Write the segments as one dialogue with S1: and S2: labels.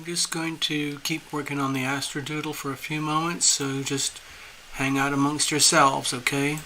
S1: just going to keep working on the astrodoodle for a few moments, so just hang out amongst yourselves, okay?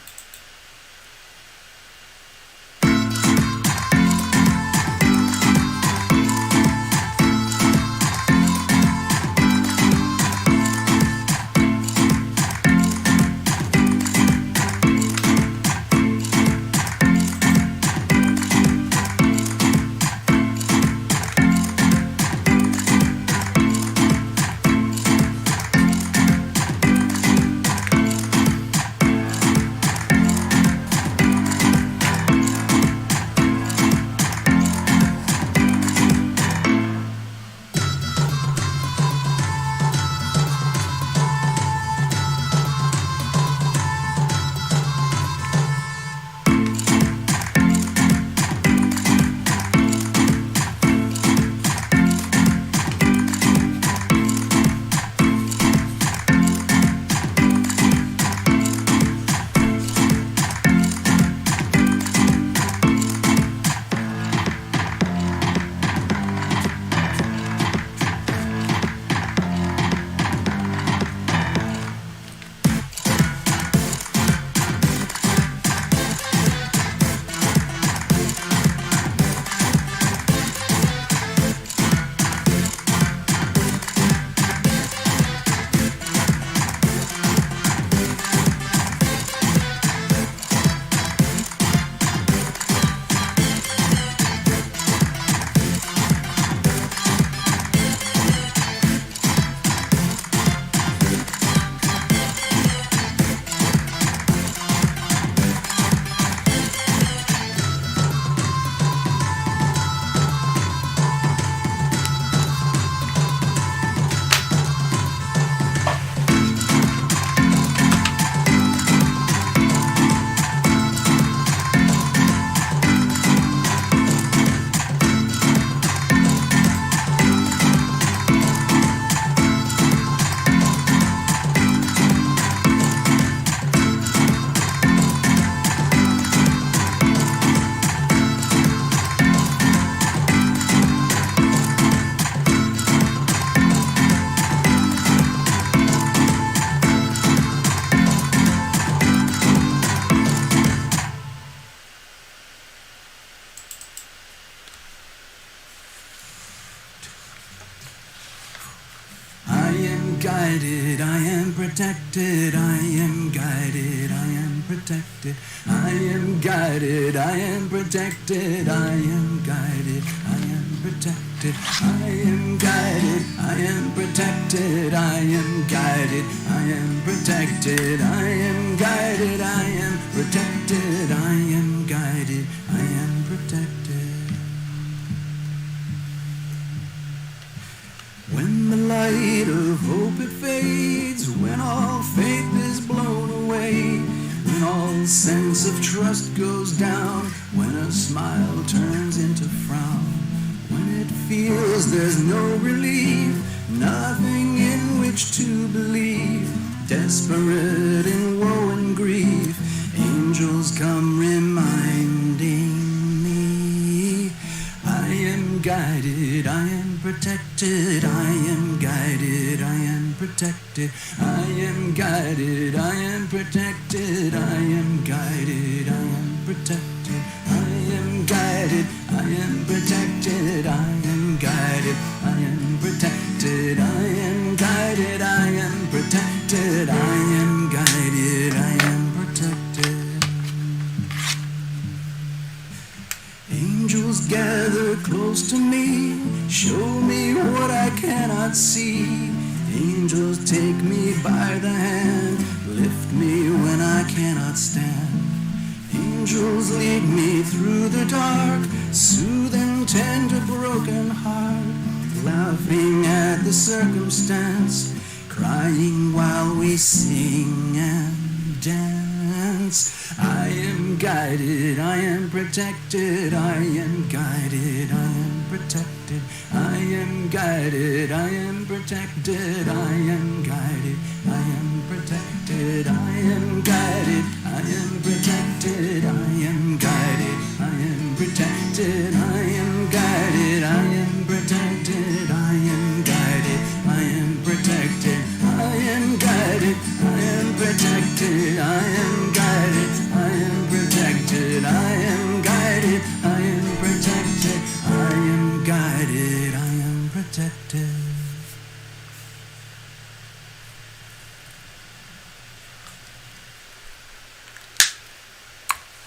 S2: Guided, I am protected, I am guided, I am protected, I am guided, I am protected, I am guided, I am protected, I am guided, I am protected, I am guided, I am protected, I am guided, I am protected, I am guided, I am protected. When the light of hope it fades, when all faith is blown away, when all sense of trust goes down, when a smile turns into frown, when it feels there's no relief, nothing in which to believe, desperate in woe and grief, angels come reminding me, I am guided, I am protected, I am guided, I am protected, I am guided, I am protected, I am guided, I am protected, I am guided, I am protected, I am guided, I am protected, I am guided, I am protected, I am guided, I am protected. Angels gather close to me, show me what I cannot see. Angels take me by the hand, lift me when I cannot stand. Angels lead me through the dark, soothe and tend a broken heart, laughing at the circumstance, crying while we sing and dance. I am guided, I am protected, I am guided, I am protected, I am guided, I am protected, I am guided, I am protected, I am guided, I am protected, I am guided, I am protected, I am guided, I am protected, I am guided.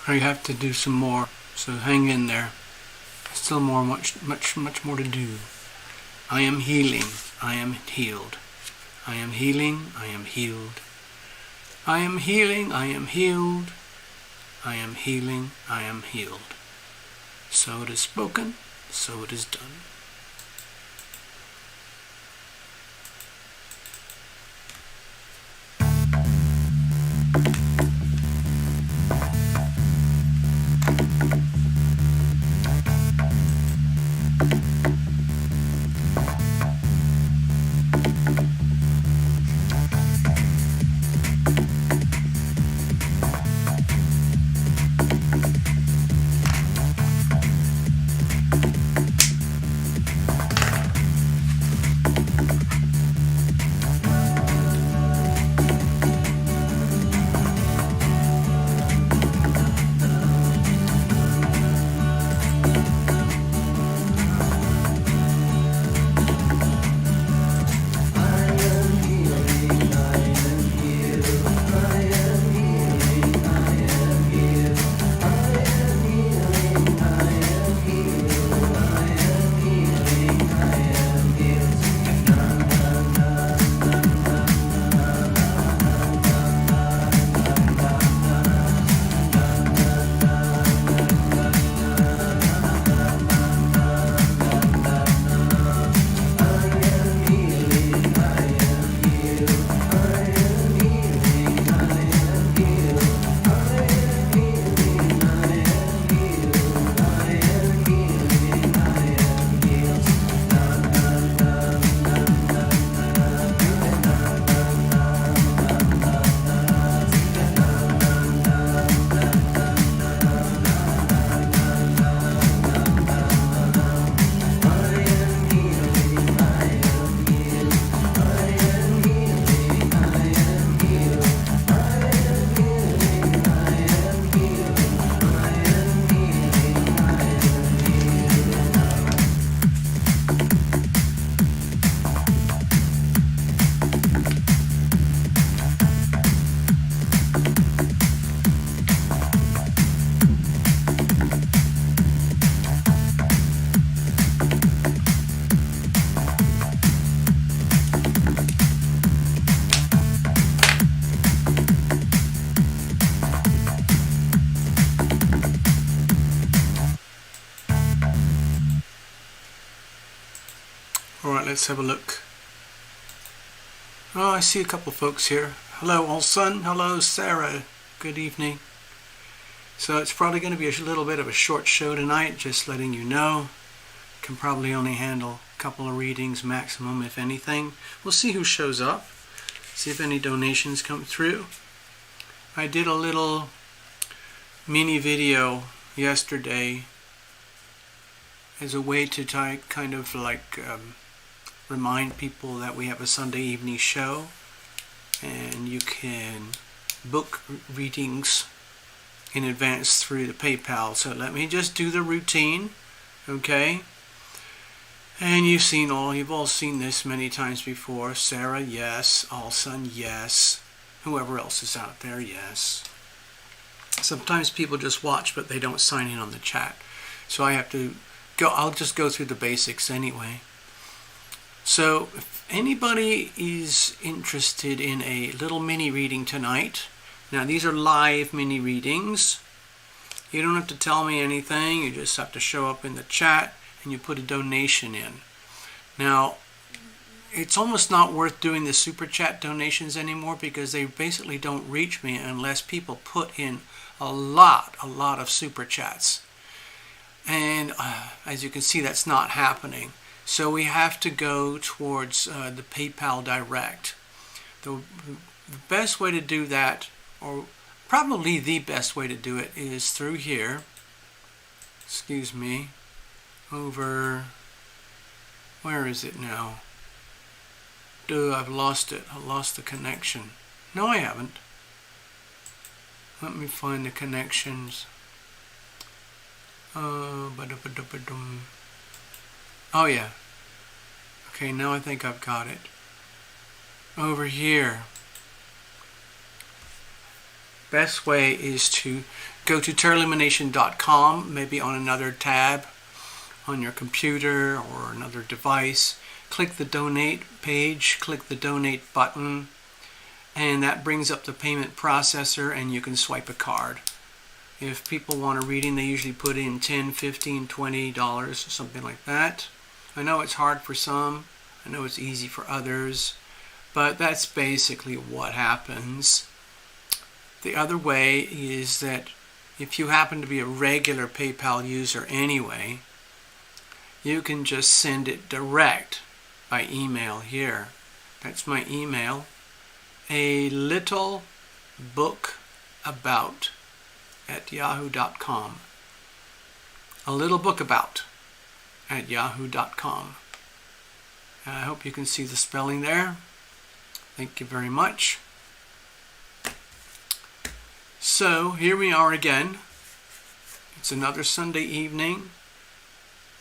S1: I have to do some more, so hang in there. Still much more to do. I am healing. I am healed. I am healing. I am healed. I am healing. I am healed. I am healing. I am healed. So it is spoken. So it is done. Alright, let's have a look. Oh, I see a couple of folks here. Hello, Olson. Hello, Sarah. Good evening. So it's probably going to be a little bit of a short show tonight, just letting you know. Can probably only handle a couple of readings maximum, if anything. We'll see who shows up. See if any donations come through. I did a little mini video yesterday as a way to kind of like remind people that we have a Sunday evening show, and you can book readings in advance through the PayPal. So let me just do the routine, okay? And you've all seen this many times before. Sarah, yes. Alson, yes. Whoever else is out there, yes. Sometimes people just watch, but they don't sign in on the chat. So I have to go. I'll just go through the basics anyway. So if anybody is interested in a little mini reading tonight, now these are live mini readings. You don't have to tell me anything. You just have to show up in the chat and you put a donation in. Now, it's almost not worth doing the super chat donations anymore because they basically don't reach me unless people put in a lot of super chats. And as you can see, that's not happening. So we have to go towards the PayPal Direct. The best way to do that, or probably the best way to do it, is through here. Excuse me. Over, where is it now? I've lost it. I lost the connection. No, I haven't. Let me find the connections. Oh yeah. Okay, now I think I've got it. Over here. best way is to go to terlumination.com, maybe on another tab on your computer or another device. Click the donate page, click the donate button, and that brings up the payment processor and you can swipe a card. If people want a reading, they usually put in $10, $15, $20, something like that. I know it's hard for some, I know it's easy for others, but that's basically what happens. The other way is that if you happen to be a regular PayPal user anyway, you can just send it direct by email here. That's my email. A little book about at yahoo.com. A little book about at yahoo.com. I hope you can see the spelling there. Thank you very much. So here we are again. It's another Sunday evening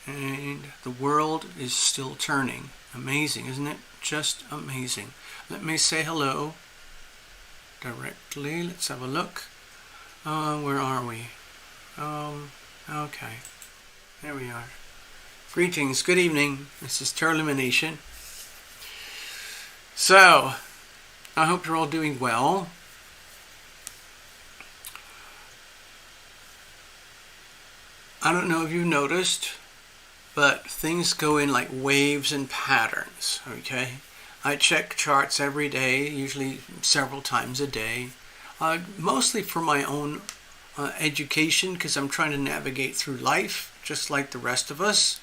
S1: and the world is still turning. Amazing, isn't it? Just amazing. Let me say hello directly. Let's have a look. Where are we? Okay. There we are. Greetings. Good evening. This is Terlumination. So, I hope you're all doing well. I don't know if you've noticed, but things go in like waves and patterns, okay? I check charts every day, usually several times a day, mostly for my own education, because I'm trying to navigate through life, just like the rest of us.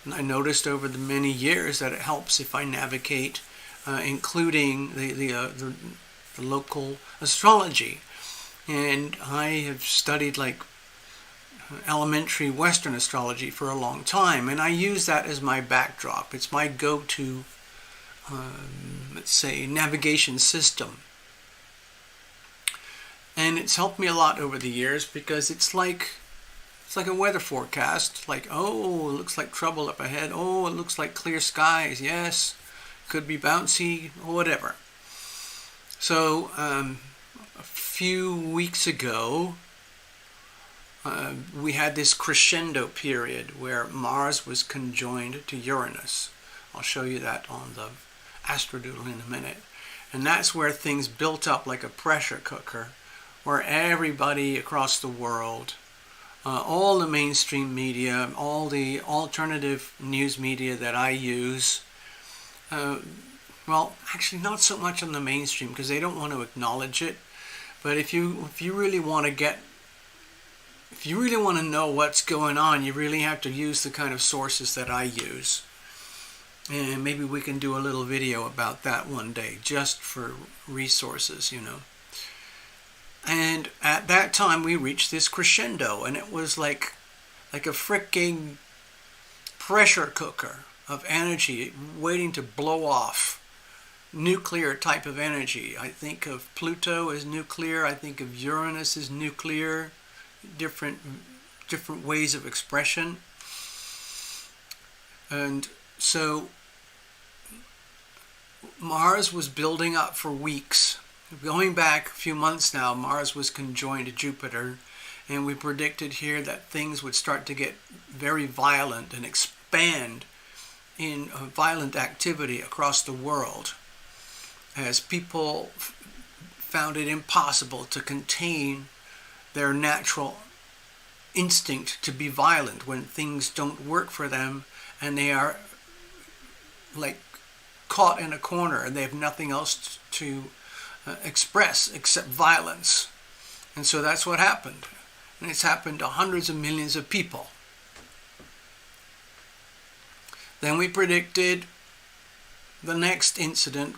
S1: And I noticed over the many years that it helps if I navigate, including the local astrology. And I have studied like elementary Western astrology for a long time, and I use that as my backdrop. It's my go-to, let's say, navigation system. And it's helped me a lot over the years because it's like a weather forecast. Like, oh, it looks like trouble up ahead. Oh, it looks like clear skies. Yes, could be bouncy or whatever. So a few weeks ago, we had this crescendo period where Mars was conjoined to Uranus. I'll show you that on the astrodoodle in a minute. And that's where things built up like a pressure cooker, where everybody across the world, all the mainstream media, all the alternative news media that I use, well, actually not so much on the mainstream because they don't want to acknowledge it, but if you really want to know what's going on, you really have to use the kind of sources that I use. And maybe we can do a little video about that one day, just for resources, you know. And at that time, we reached this crescendo, and it was like a freaking pressure cooker of energy waiting to blow off. Nuclear type of energy. I think of Pluto as nuclear. I think of Uranus as nuclear. Different ways of expression. And so Mars was building up for weeks. Going back a few months now, Mars was conjoined to Jupiter, and we predicted here that things would start to get very violent and expand in violent activity across the world as people found it impossible to contain their natural instinct to be violent when things don't work for them and they are like caught in a corner and they have nothing else to express except violence. And so that's what happened. And it's happened to hundreds of millions of people. Then we predicted the next incident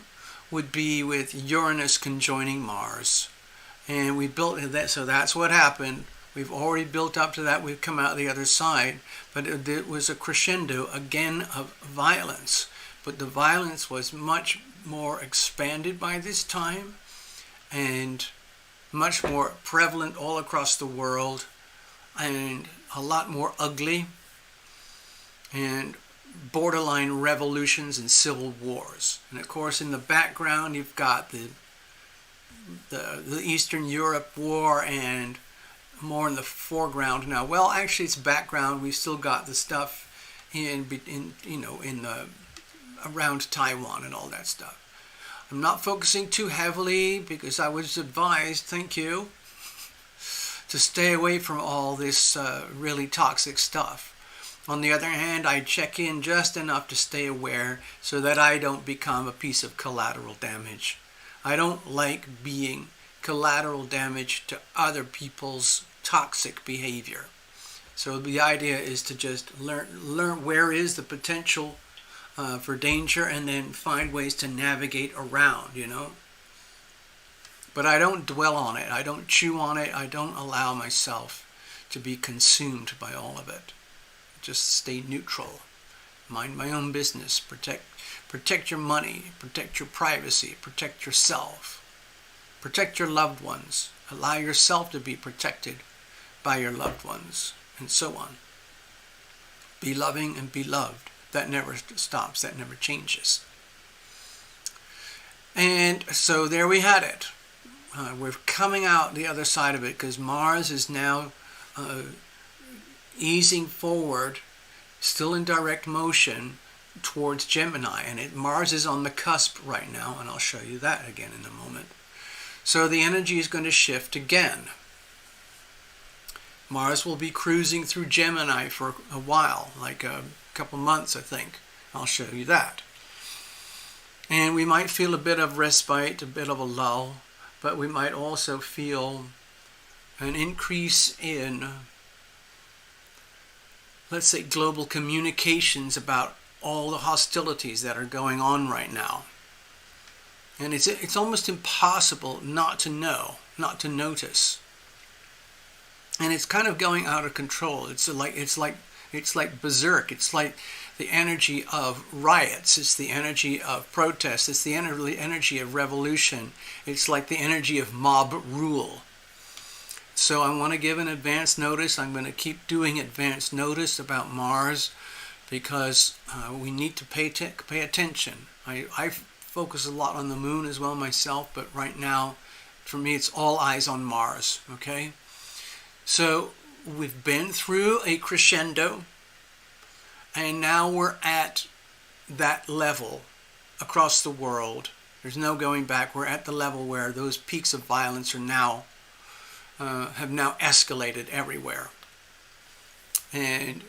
S1: would be with Uranus conjoining Mars. And we built that, so that's what happened. We've already built up to that. We've come out the other side. But it was a crescendo, again, of violence. But the violence was much more expanded by this time and much more prevalent all across the world and a lot more ugly and borderline revolutions and civil wars. And of course, in the background, you've got the the Eastern Europe war and more in the foreground now. Well, actually, it's background. We've still got the stuff in the around Taiwan and all that stuff. I'm not focusing too heavily because I was advised, thank you, to stay away from all this really toxic stuff. On the other hand, I check in just enough to stay aware so that I don't become a piece of collateral damage. I don't like being collateral damage to other people's toxic behavior. So the idea is to just learn where is the potential for danger and then find ways to navigate around, But I don't dwell on it. I don't chew on it. I don't allow myself to be consumed by all of it. Just stay neutral. Mind my own business. Protect your money. Protect your privacy. Protect yourself. Protect your loved ones. Allow yourself to be protected by your loved ones, and so on. Be loving and be loved. That never stops. That never changes. And so there we had it. We're coming out the other side of it because Mars is now easing forward, still in direct motion, towards Gemini. And Mars is on the cusp right now, and I'll show you that again in a moment. So the energy is going to shift again. Mars will be cruising through Gemini for a while, like a couple months, I think. I'll show you that. And we might feel a bit of respite, a bit of a lull, but we might also feel an increase in, let's say, global communications about all the hostilities that are going on right now. And it's almost impossible not to know, not to notice. And it's kind of going out of control. It's like berserk. It's like the energy of riots. It's the energy of protest. It's the energy of revolution. It's like the energy of mob rule. So I want to give an advance notice. I'm going to keep doing advance notice about Mars because we need to pay attention. I focus a lot on the moon as well myself, but right now, for me, it's all eyes on Mars, okay? So we've been through a crescendo, and now we're at that level across the world. There's no going back. We're at the level where those peaks of violence are now have now escalated everywhere. And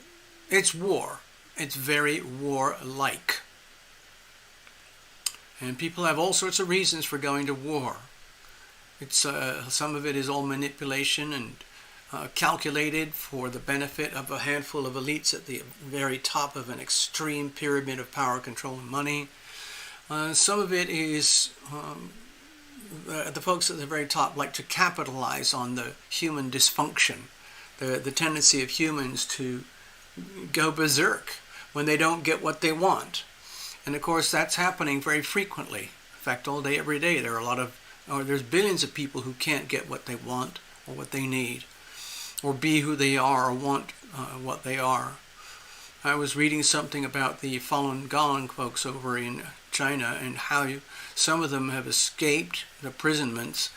S1: it's war. It's very war-like. And people have all sorts of reasons for going to war. It's some of it is all manipulation and calculated for the benefit of a handful of elites at the very top of an extreme pyramid of power, control, and money. Some of it is the folks at the very top like to capitalize on the human dysfunction, the tendency of humans to go berserk when they don't get what they want. And of course that's happening very frequently. In fact, all day, every day, there's billions of people who can't get what they want or what they need, or be who they are or want what they are. I was reading something about the Falun Gong folks over in China and how some of them have escaped the imprisonments,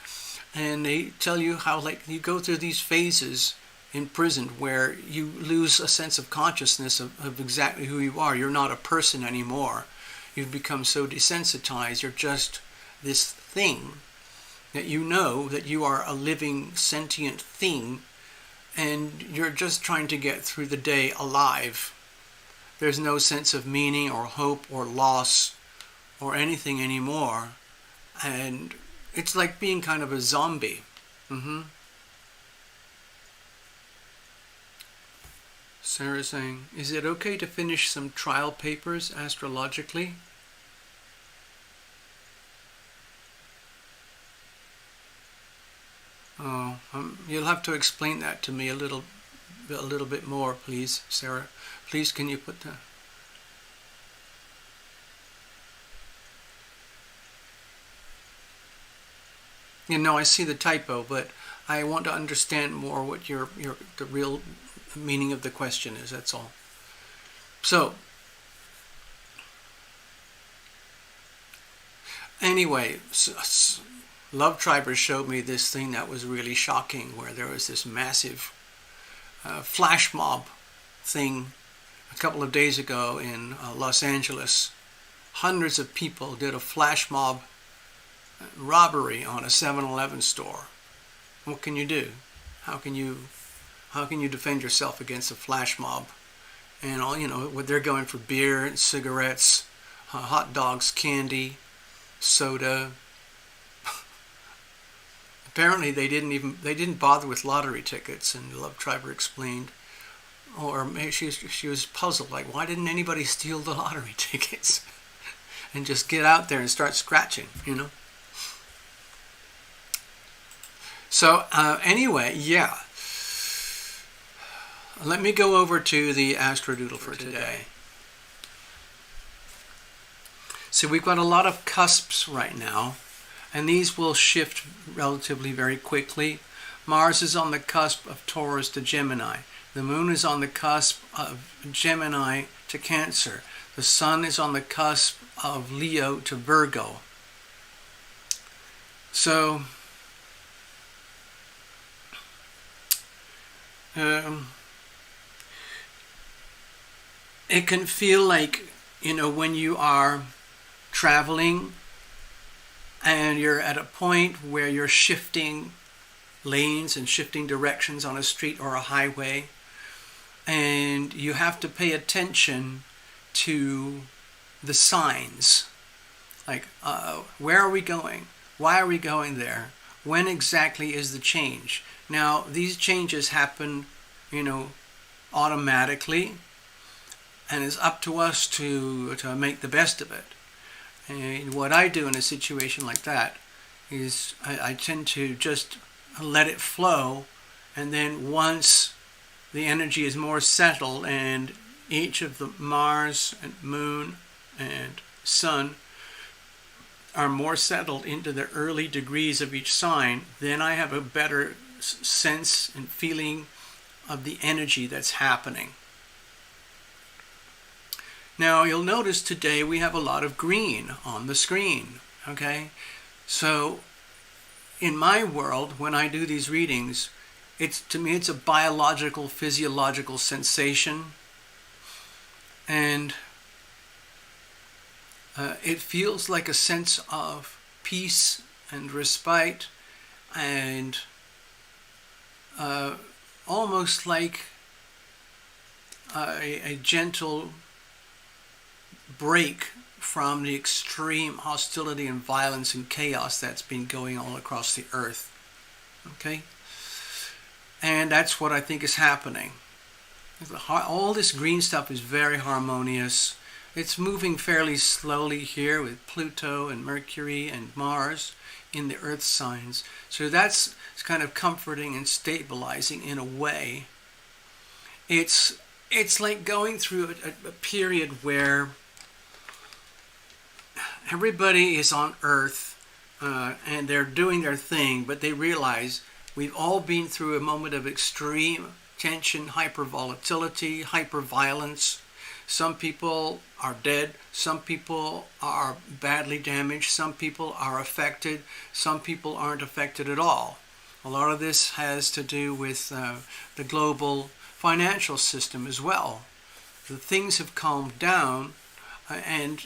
S1: and they tell you how you go through these phases in prison where you lose a sense of consciousness of exactly who you are. You're not a person anymore. You've become so desensitized. You're just this thing that you know that you are a living, sentient thing, and you're just trying to get through the day alive. There's no sense of meaning or hope or loss or anything anymore. And it's like being kind of a zombie. Sarah's saying, is it okay to finish some trial papers astrologically? Oh, you'll have to explain that to me a little bit more, please, Sarah. Please, can you put that? I see the typo, but I want to understand more what the real meaning of the question is. That's all. So, anyway, Love Tribers showed me this thing that was really shocking, where there was this massive flash mob thing a couple of days ago in Los Angeles. Hundreds of people did a flash mob robbery on a 7-Eleven store. What can you do? How can you defend yourself against a flash mob? And all, they're going for beer and cigarettes, hot dogs, candy, soda. Apparently they didn't bother with lottery tickets, and Love Triber explained. Or maybe she was puzzled, like, why didn't anybody steal the lottery tickets and just get out there and start scratching, So anyway, yeah. Let me go over to the Astrodoodle for today. So we've got a lot of cusps right now, and these will shift relatively very quickly. Mars is on the cusp of Taurus to Gemini. The Moon is on the cusp of Gemini to Cancer. The Sun is on the cusp of Leo to Virgo. So, it can feel like, when you are traveling and you're at a point where you're shifting lanes and shifting directions on a street or a highway, and you have to pay attention to the signs, like where are we going, why are we going there, when exactly is the change. Now these changes happen automatically, and it's up to us to make the best of it. And what I do in a situation like that is I tend to just let it flow, and then once the energy is more settled and each of the Mars and Moon and Sun are more settled into the early degrees of each sign, then I have a better sense and feeling of the energy that's happening. Now you'll notice today we have a lot of green on the screen, okay? So in my world, when I do these readings, to me it's a biological, physiological sensation, and it feels like a sense of peace and respite, and almost like a gentle break from the extreme hostility and violence and chaos that's been going all across the earth. Okay? And that's what I think is happening. All this green stuff is very harmonious. It's moving fairly slowly here with Pluto and Mercury and Mars in the earth signs. So that's kind of comforting and stabilizing in a way. It's like going through a period where everybody is on Earth and they're doing their thing, but they realize we've all been through a moment of extreme tension, hypervolatility, hyperviolence. Some people are dead, some people are badly damaged, some people are affected, some people aren't affected at all. A lot of this has to do with the global financial system as well. The things have calmed down, and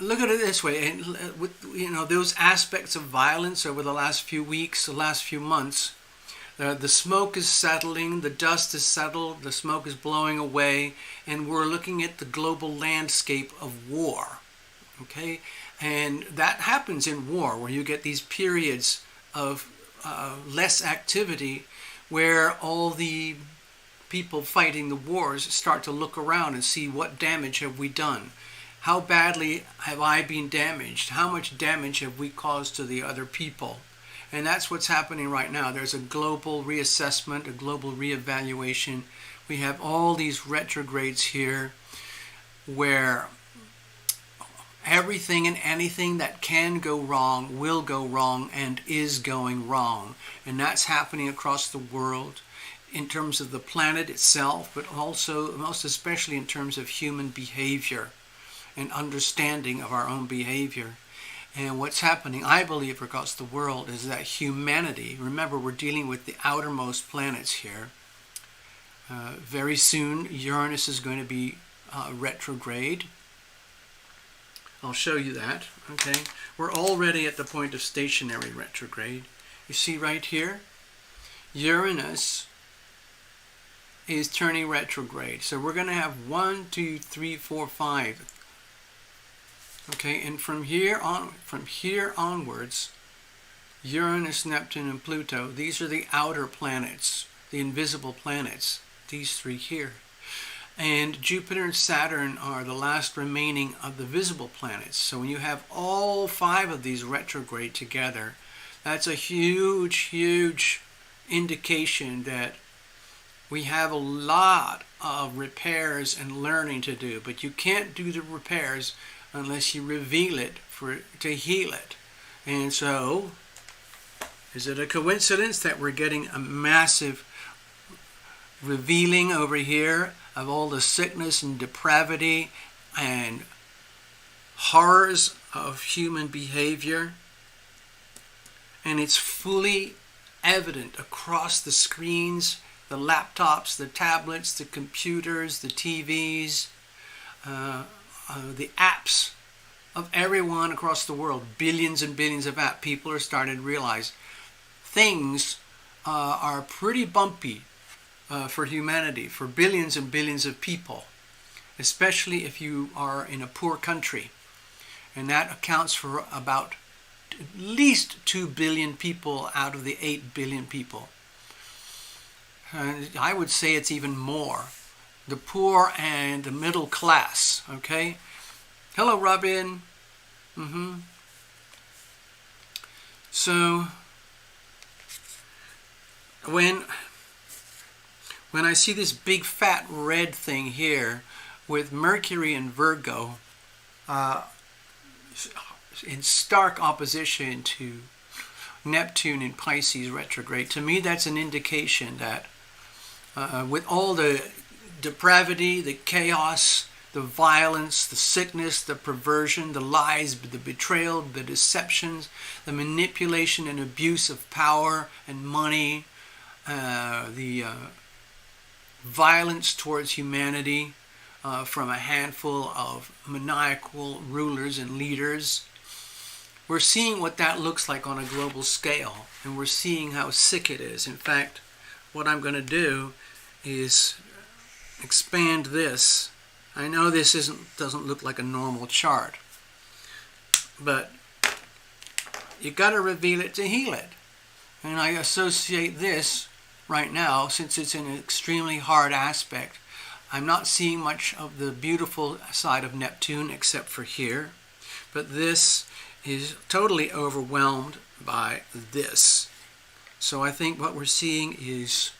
S1: look at it this way, and with those aspects of violence over the last few weeks, the last few months, the smoke is settling, the dust is settled, the smoke is blowing away, and we're looking at the global landscape of war. Okay, and that happens in war, where you get these periods of less activity, where all the people fighting the wars start to look around and see what damage have we done. How badly have I been damaged? How much damage have we caused to the other people? And that's what's happening right now. There's a global reassessment, a global reevaluation. We have all these retrogrades here where everything and anything that can go wrong will go wrong and is going wrong. And that's happening across the world in terms of the planet itself, but also, most especially in terms of human behavior and understanding of our own behavior. And what's happening, I believe, across the world is that humanity, remember we're dealing with the outermost planets here. Very soon Uranus is going to be retrograde. I'll show you that. Okay, we're already at the point of stationary retrograde. You see right here, Uranus is turning retrograde. So we're going to have 1, 2, 3, 4, 5. Okay, and from here onwards, Uranus, Neptune, and Pluto, these are the outer planets, the invisible planets, these three here. And Jupiter and Saturn are the last remaining of the visible planets. So when you have all 5 of these retrograde together, that's a huge, huge indication that we have a lot of repairs and learning to do. But you can't do the repairs unless you reveal it to heal it. And so, is it a coincidence that we're getting a massive revealing over here of all the sickness and depravity and horrors of human behavior? And it's fully evident across the screens, the laptops, the tablets, the computers, the TVs, the apps of everyone across the world. Billions and billions of apps. People are starting to realize things are pretty bumpy for humanity, for billions and billions of people, especially if you are in a poor country. And that accounts for about at least 2 billion people out of the 8 billion people. And I would say it's even more. The poor and the middle class, okay? Hello, Robin. So, when I see this big fat red thing here with Mercury and Virgo in stark opposition to Neptune in Pisces retrograde, to me that's an indication that with all the depravity, the chaos, the violence, the sickness, the perversion, the lies, the betrayal, the deceptions, the manipulation and abuse of power and money, the violence towards humanity from a handful of maniacal rulers and leaders. We're seeing what that looks like on a global scale, and we're seeing how sick it is. In fact, what I'm going to do is expand this. I know this doesn't look like a normal chart, but you got to reveal it to heal it. And I associate this right now, since it's an extremely hard aspect. I'm not seeing much of the beautiful side of Neptune except for here, but this is totally overwhelmed by this. So I think what we're seeing is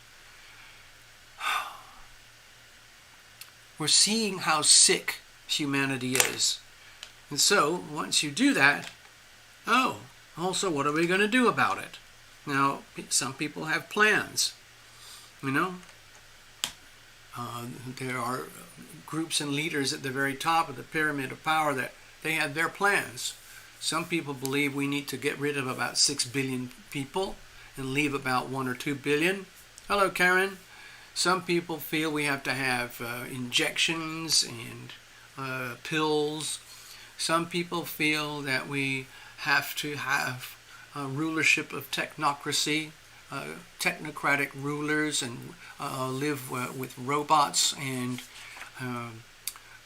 S1: we're seeing how sick humanity is. And so once you do that, also what are we going to do about it? Now, some people have plans, there are groups and leaders at the very top of the pyramid of power that they have their plans. Some people believe we need to get rid of about 6 billion people and leave about 1 or 2 billion. Hello, Karen. Some people feel we have to have injections and pills. Some people feel that we have to have a rulership of technocracy, technocratic rulers, and live with robots and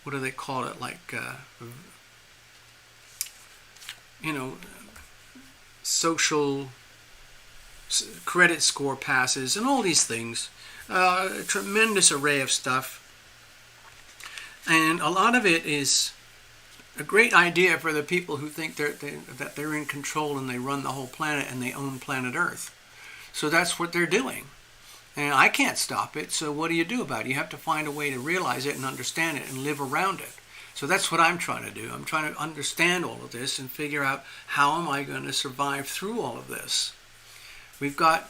S1: what do they call it, like social credit score passes and all these things. A tremendous array of stuff, and a lot of it is a great idea for the people who think that they're in control and they run the whole planet and they own planet Earth. So that's what they're doing, and I can't stop it. So what do you do about it? You have to find a way to realize it and understand it and live around it. So that's what I'm trying to do. I'm trying to understand all of this and figure out how am I going to survive through all of this. We've got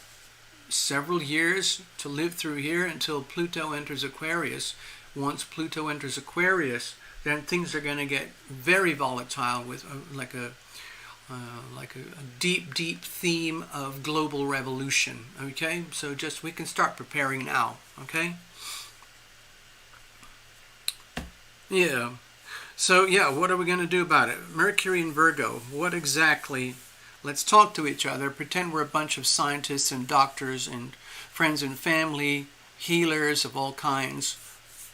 S1: several years to live through here until Pluto enters Aquarius. Once Pluto enters Aquarius, then things are going to get very volatile with like a like a deep, deep theme of global revolution. Okay, so just we can start preparing now. Okay. Yeah. So yeah, what are we going to do about it? Mercury and Virgo. What exactly? Let's talk to each other. Pretend we're a bunch of scientists and doctors and friends and family, healers of all kinds.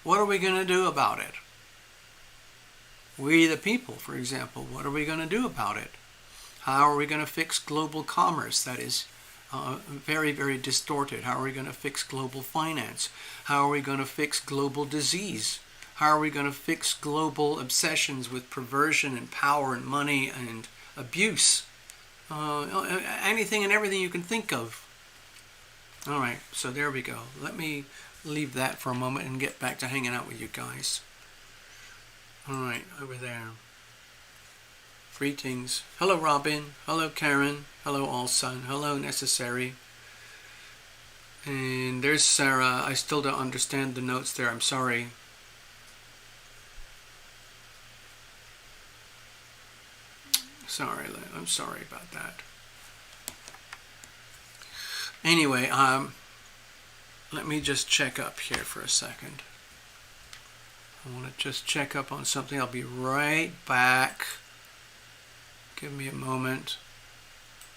S1: What are we going to do about it? We the people, for example, what are we going to do about it? How are we going to fix global commerce that is very, very distorted? How are we going to fix global finance? How are we going to fix global disease? How are we going to fix global obsessions with perversion and power and money and abuse? Anything and everything you can think of. All right, so there we go. Let me leave that for a moment and get back to hanging out with you guys. All right, over there. Greetings. Hello, Robin. Hello, Karen. Hello, All Sun. Hello, Necessary. And there's Sarah. I still don't understand the notes there. I'm sorry. I'm sorry about that. Anyway, let me just check up here for a second. I want to just check up on something. I'll be right back. Give me a moment.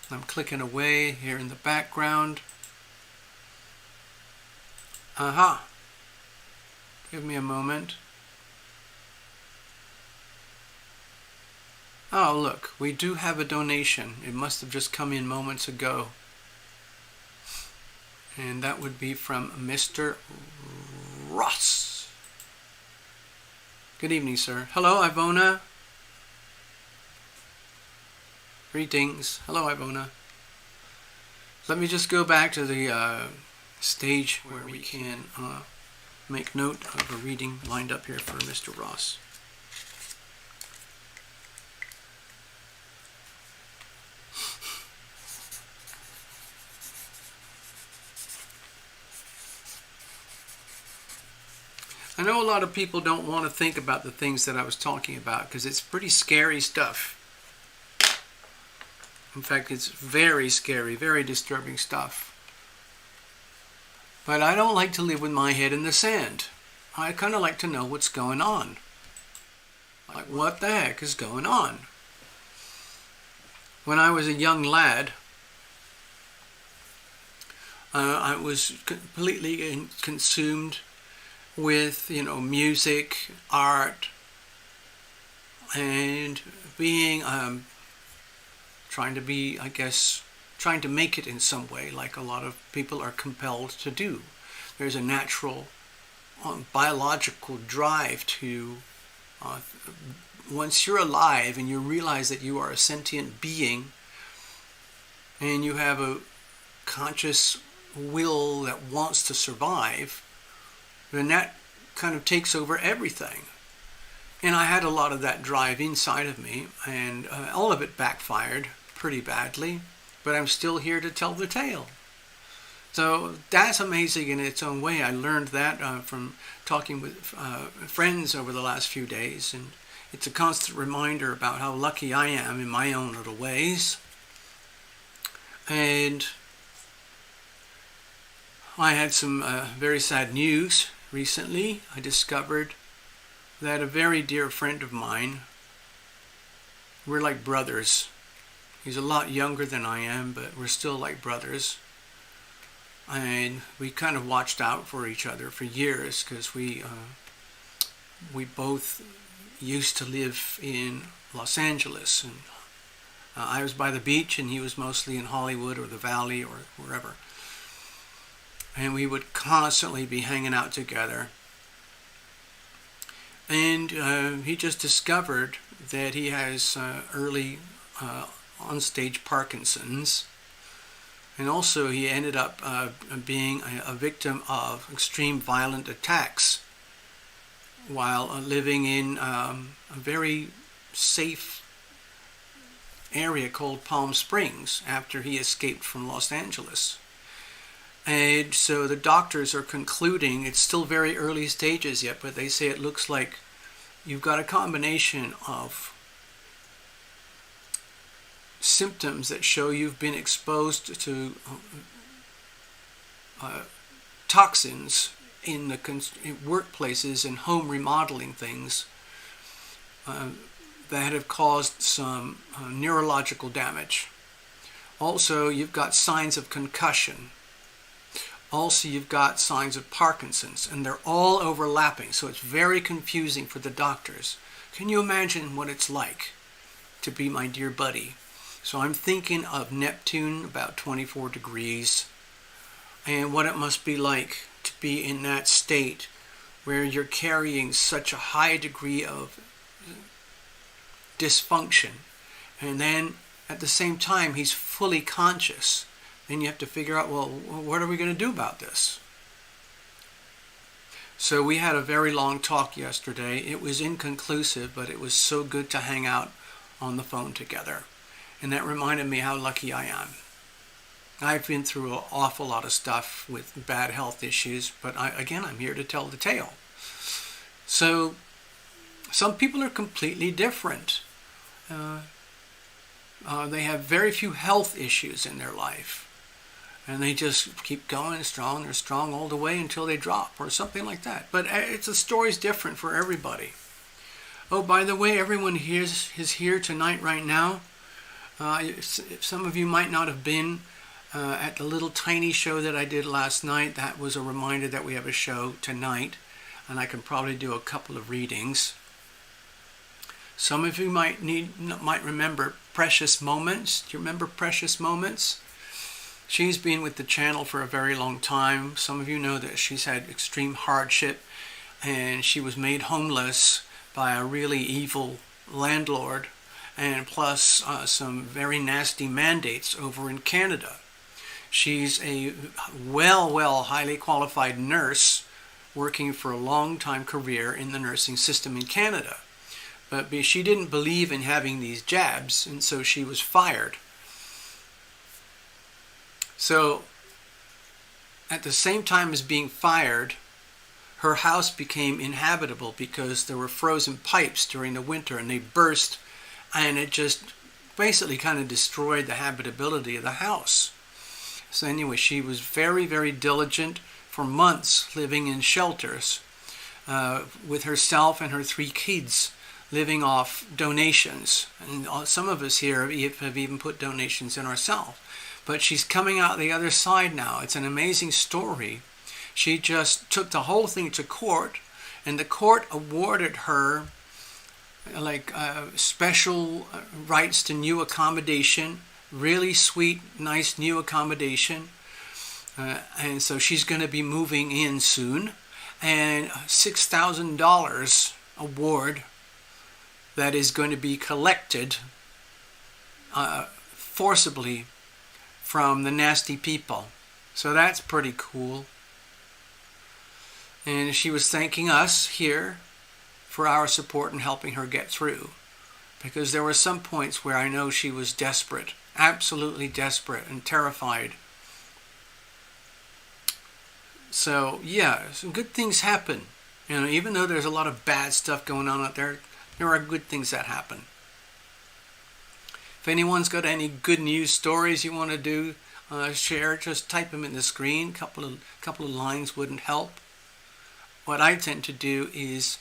S1: I'm clicking away here in the background. Aha. Give me a moment. Oh, look, we do have a donation. It must have just come in moments ago. And that would be from Mr. Ross. Good evening, sir. Hello, Ivona. Greetings. Hello, Ivona. Let me just go back to the stage where we can make note of a reading lined up here for Mr. Ross. I know a lot of people don't want to think about the things that I was talking about because it's pretty scary stuff. In fact, it's very scary, very disturbing stuff. But I don't like to live with my head in the sand. I kind of like to know what's going on. Like, what the heck is going on? When I was a young lad, I was completely consumed with, music, art, and being, trying to make it in some way, like a lot of people are compelled to do. There's a natural biological drive to, once you're alive and you realize that you are a sentient being and you have a conscious will that wants to survive, then that kind of takes over everything. And I had a lot of that drive inside of me, and all of it backfired pretty badly, but I'm still here to tell the tale. So that's amazing in its own way. I learned that from talking with friends over the last few days, and it's a constant reminder about how lucky I am in my own little ways. And I had some very sad news recently. I discovered that a very dear friend of mine, we're like brothers. He's a lot younger than I am, but we're still like brothers. And we kind of watched out for each other for years because we both used to live in Los Angeles. And I was by the beach and he was mostly in Hollywood or the Valley or wherever. And we would constantly be hanging out together. And he just discovered that he has early on-stage Parkinson's. And also he ended up being a victim of extreme violent attacks while living in a very safe area called Palm Springs after he escaped from Los Angeles. And so the doctors are concluding, it's still very early stages yet, but they say it looks like you've got a combination of symptoms that show you've been exposed to toxins in the in workplaces and home remodeling things that have caused some neurological damage. Also, you've got signs of concussion. Also, you've got signs of Parkinson's, and they're all overlapping, so it's very confusing for the doctors. Can you imagine what it's like to be my dear buddy? So I'm thinking of Neptune, about 24 degrees, and what it must be like to be in that state where you're carrying such a high degree of dysfunction, and then at the same time he's fully conscious. Then you have to figure out, well, what are we going to do about this? So we had a very long talk yesterday. It was inconclusive, but it was so good to hang out on the phone together. And that reminded me how lucky I am. I've been through an awful lot of stuff with bad health issues, but I'm here to tell the tale. So some people are completely different. They have very few health issues in their life. And they just keep going strong. They're strong all the way until they drop or something like that. But the story's different for everybody. Oh, by the way, everyone here is here tonight right now. Some of you might not have been at the little tiny show that I did last night. That was a reminder that we have a show tonight. And I can probably do a couple of readings. Some of you might remember Precious Moments. Do you remember Precious Moments? She's been with the channel for a very long time. Some of you know that she's had extreme hardship, and she was made homeless by a really evil landlord, and plus some very nasty mandates over in Canada. She's a highly qualified nurse working for a long time career in the nursing system in Canada. But she didn't believe in having these jabs, and so she was fired. So, at the same time as being fired, her house became inhabitable because there were frozen pipes during the winter and they burst, and it just basically kind of destroyed the habitability of the house. So anyway, she was very, very diligent for months living in shelters with herself and her 3 kids, living off donations. And some of us here have even put donations in ourselves. But she's coming out the other side now. It's an amazing story. She just took the whole thing to court, and the court awarded her special rights to new accommodation, really sweet, nice new accommodation. And so she's going to be moving in soon. And $6,000 award that is going to be collected forcibly from the nasty people. So that's pretty cool. And she was thanking us here for our support in helping her get through. Because there were some points where I know she was desperate, absolutely desperate and terrified. So yeah, some good things happen. You know, even though there's a lot of bad stuff going on out there, there are good things that happen. If anyone's got any good news stories you want to share, just type them in the screen. Couple of lines wouldn't help. What I tend to do is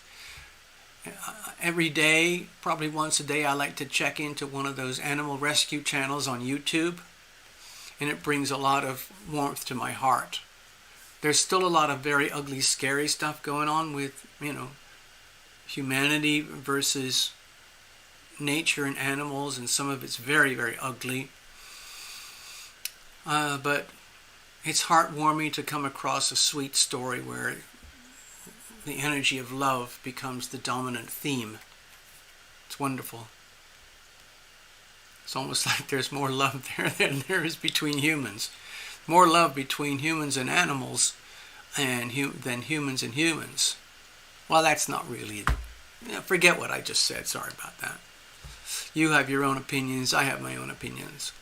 S1: every day, probably once a day, I like to check into one of those animal rescue channels on YouTube, and it brings a lot of warmth to my heart. There's still a lot of very ugly, scary stuff going on with, humanity versus nature and animals, and some of it's very, very ugly. But it's heartwarming to come across a sweet story where the energy of love becomes the dominant theme. It's wonderful. It's almost like there's more love there than there is between humans. More love between humans and animals than humans and humans. Well, that's not really... forget what I just said. Sorry about that. You have your own opinions. I have my own opinions.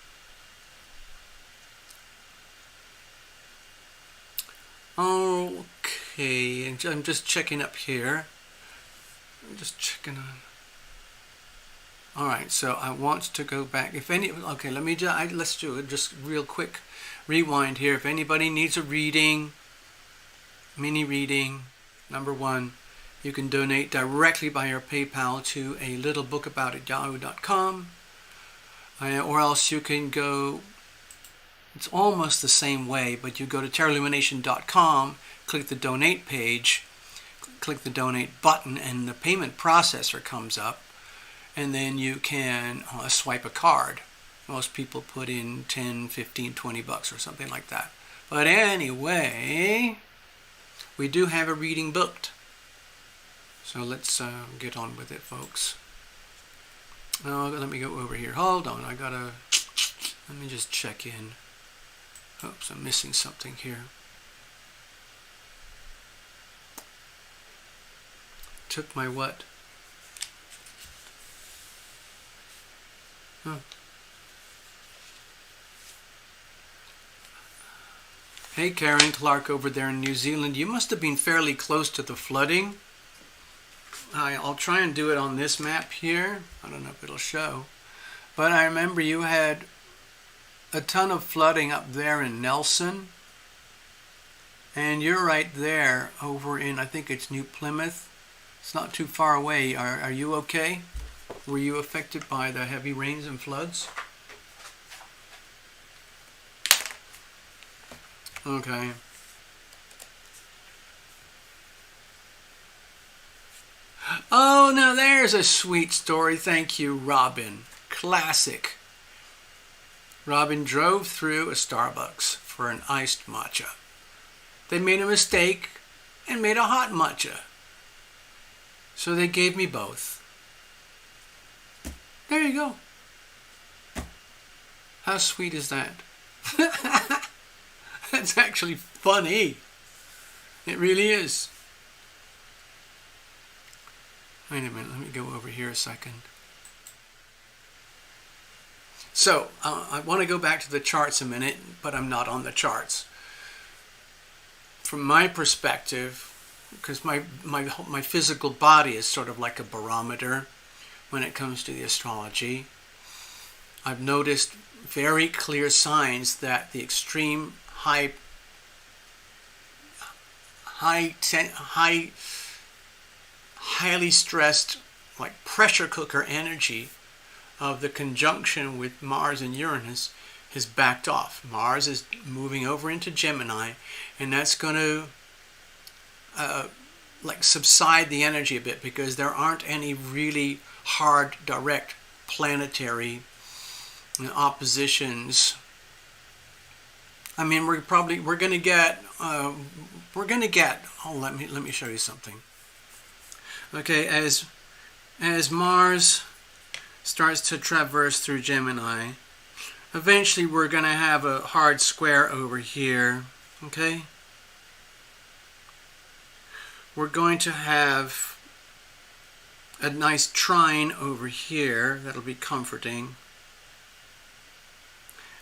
S1: Okay, and I'm just checking up here. I'm just checking on... All right, so I want to go back. If any, okay, let me just, let's do it just real quick rewind here. If anybody needs a reading, mini reading, number one, you can donate directly by your PayPal to a littlebookabout@yahoo.com, or else you can go, it's almost the same way, but you go to terralumination.com, click the donate page, click the donate button, and the payment processor comes up, and then you can swipe a card. Most people put in 10, 15, 20 bucks or something like that. But anyway, we do have a reading booked. So let's get on with it, folks. Oh, let me go over here. Hold on, let me just check in. Oops, I'm missing something here. Took my what? Oh. Hey, Karen Clark over there in New Zealand. You must have been fairly close to the flooding. I'll try and do it on this map here. I don't know if it'll show. But I remember you had a ton of flooding up there in Nelson. And you're right there over in, I think it's New Plymouth. It's not too far away. Are you okay? Were you affected by the heavy rains and floods? Okay. Oh, now there's a sweet story. Thank you, Robin. Classic. Robin drove through a Starbucks for an iced matcha. They made a mistake and made a hot matcha. So they gave me both. There you go. How sweet is that? That's actually funny. It really is. Wait a minute, let me go over here a second. So, I want to go back to the charts a minute, but I'm not on the charts. From my perspective, because my physical body is sort of like a barometer when it comes to the astrology, I've noticed very clear signs that the extreme highly stressed, like pressure cooker energy of the conjunction with Mars and Uranus has backed off. Mars is moving over into Gemini, and that's going to like subside the energy a bit, because there aren't any really hard, direct planetary oppositions. I mean, we're going to get. Oh, let me show you something. Okay, as Mars starts to traverse through Gemini, eventually we're going to have a hard square over here. Okay, we're going to have a nice trine over here that'll be comforting.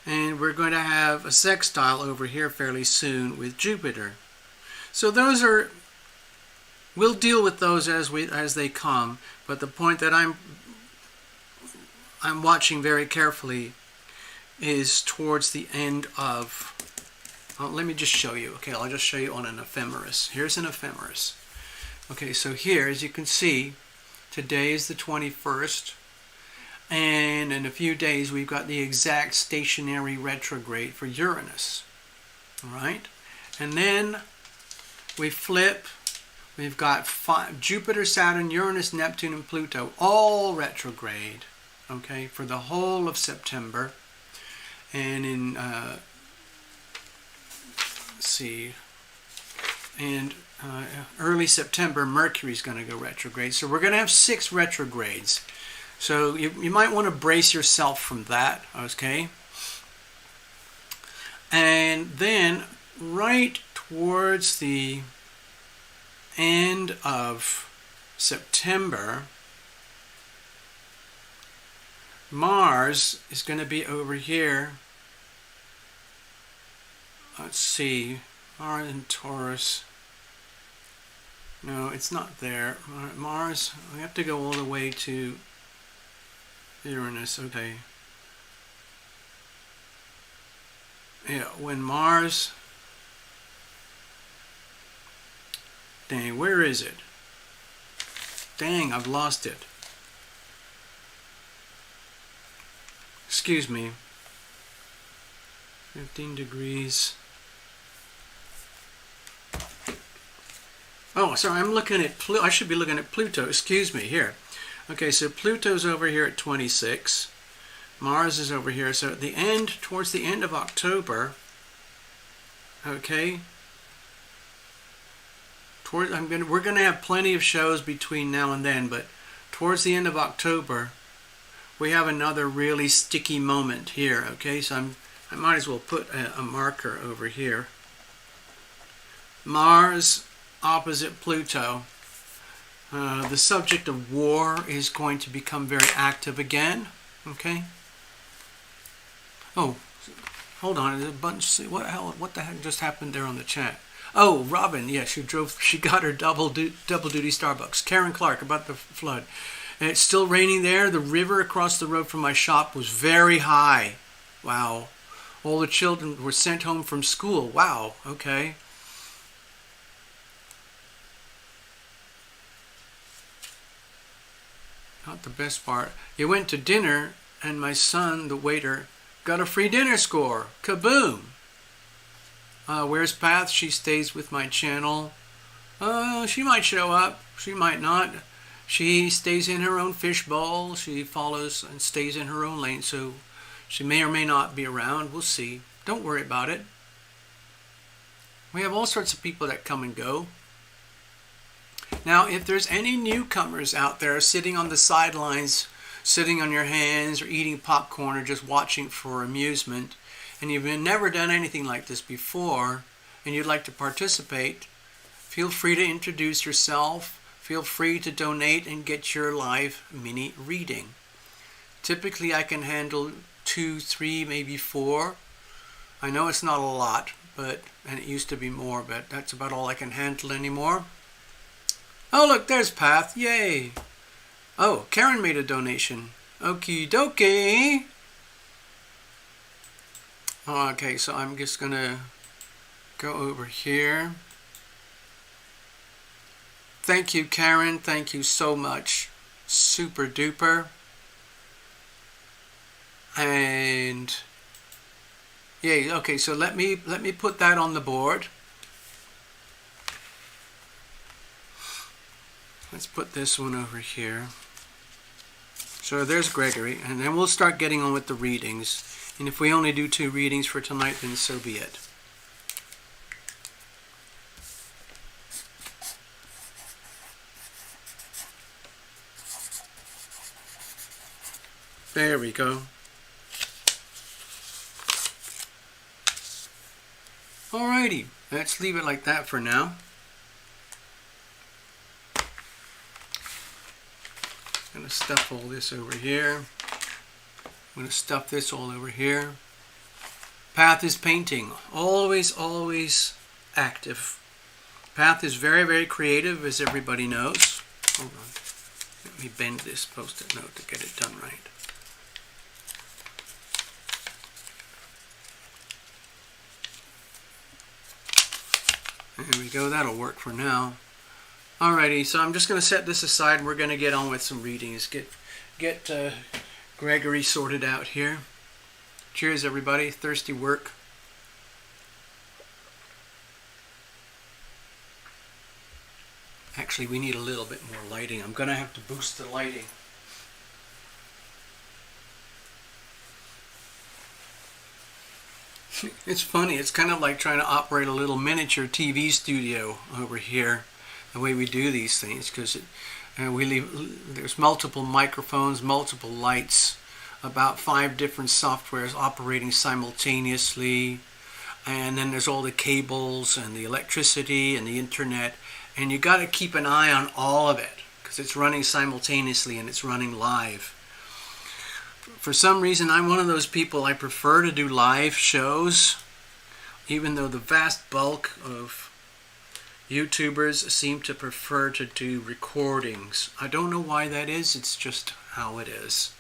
S1: And we're going to have a sextile over here fairly soon with Jupiter. So those are, we'll deal with those as they come, but the point that I'm watching very carefully is towards the end of, let me just show you. Okay, I'll just show you on an ephemeris. Here's an ephemeris. Okay, so here, as you can see, today is the 21st. And in a few days, we've got the exact stationary retrograde for Uranus. All right? And then we flip. We've got Jupiter, Saturn, Uranus, Neptune, and Pluto, all retrograde, okay, for the whole of September. And in, let's see, and early September, Mercury's going to go retrograde. So we're going to have 6 retrogrades. So you might want to brace yourself from that, okay? And then right towards the end of September, Mars is going to be over here. Let's see, Mars in Taurus. No, it's not there. Mars, we have to go all the way to Uranus, okay. Yeah, when Mars... Dang, where is it? Dang, I've lost it. Excuse me. 15 degrees. Oh, sorry, I'm looking at I should be looking at Pluto. Excuse me, here. Okay, so Pluto's over here at 26. Mars is over here. So at the end, towards the end of October, okay, we're gonna have plenty of shows between now and then, but towards the end of October, we have another really sticky moment here. Okay, so I might as well put a marker over here. Mars opposite Pluto. The subject of war is going to become very active again. Okay. Oh, hold on. There's a bunch. What the heck just happened there on the chat? Oh, Robin. Yeah, she got her double duty Starbucks. Karen Clark about the flood. And it's still raining there. The river across the road from my shop was very high. Wow. All the children were sent home from school. Wow. Okay. Not the best part. You went to dinner and my son, the waiter, got a free dinner score. Kaboom. Where's Path? She stays with my channel. She might show up. She might not. She stays in her own fishbowl. She follows and stays in her own lane. So she may or may not be around. We'll see. Don't worry about it. We have all sorts of people that come and go. Now, if there's any newcomers out there sitting on the sidelines, sitting on your hands or eating popcorn or just watching for amusement, and you've never done anything like this before, and you'd like to participate, feel free to introduce yourself. Feel free to donate and get your live mini reading. Typically, I can handle 2, 3, maybe 4. I know it's not a lot, and it used to be more, but that's about all I can handle anymore. Oh, look, there's Path. Yay. Oh, Karen made a donation. Okie dokie. Okay, so I'm just going to go over here. Thank you, Karen. Thank you so much. Super duper. And yay. Okay, so let me put that on the board. Let's put this one over here. So there's Gregory, and then we'll start getting on with the readings. And if we only do 2 readings for tonight, then so be it. There we go. Alrighty, let's leave it like that for now. I'm going to stuff all this over here. I'm going to stuff this all over here. Path is painting. Always, always active. Path is very, very creative, as everybody knows. Hold on. Let me bend this post-it note to get it done right. There we go. That'll work for now. Alrighty, so I'm just going to set this aside and we're going to get on with some readings. Get Gregory sorted out here. Cheers, everybody. Thirsty work. Actually, we need a little bit more lighting. I'm going to have to boost the lighting. It's funny. It's kind of like trying to operate a little miniature TV studio over here. The way we do these things, because there's multiple microphones, multiple lights, about 5 different softwares operating simultaneously, and then there's all the cables and the electricity and the internet, and you got to keep an eye on all of it because it's running simultaneously and it's running live. For some reason, I'm one of those people, I prefer to do live shows, even though the vast bulk of YouTubers seem to prefer to do recordings. I don't know why that is, it's just how it is.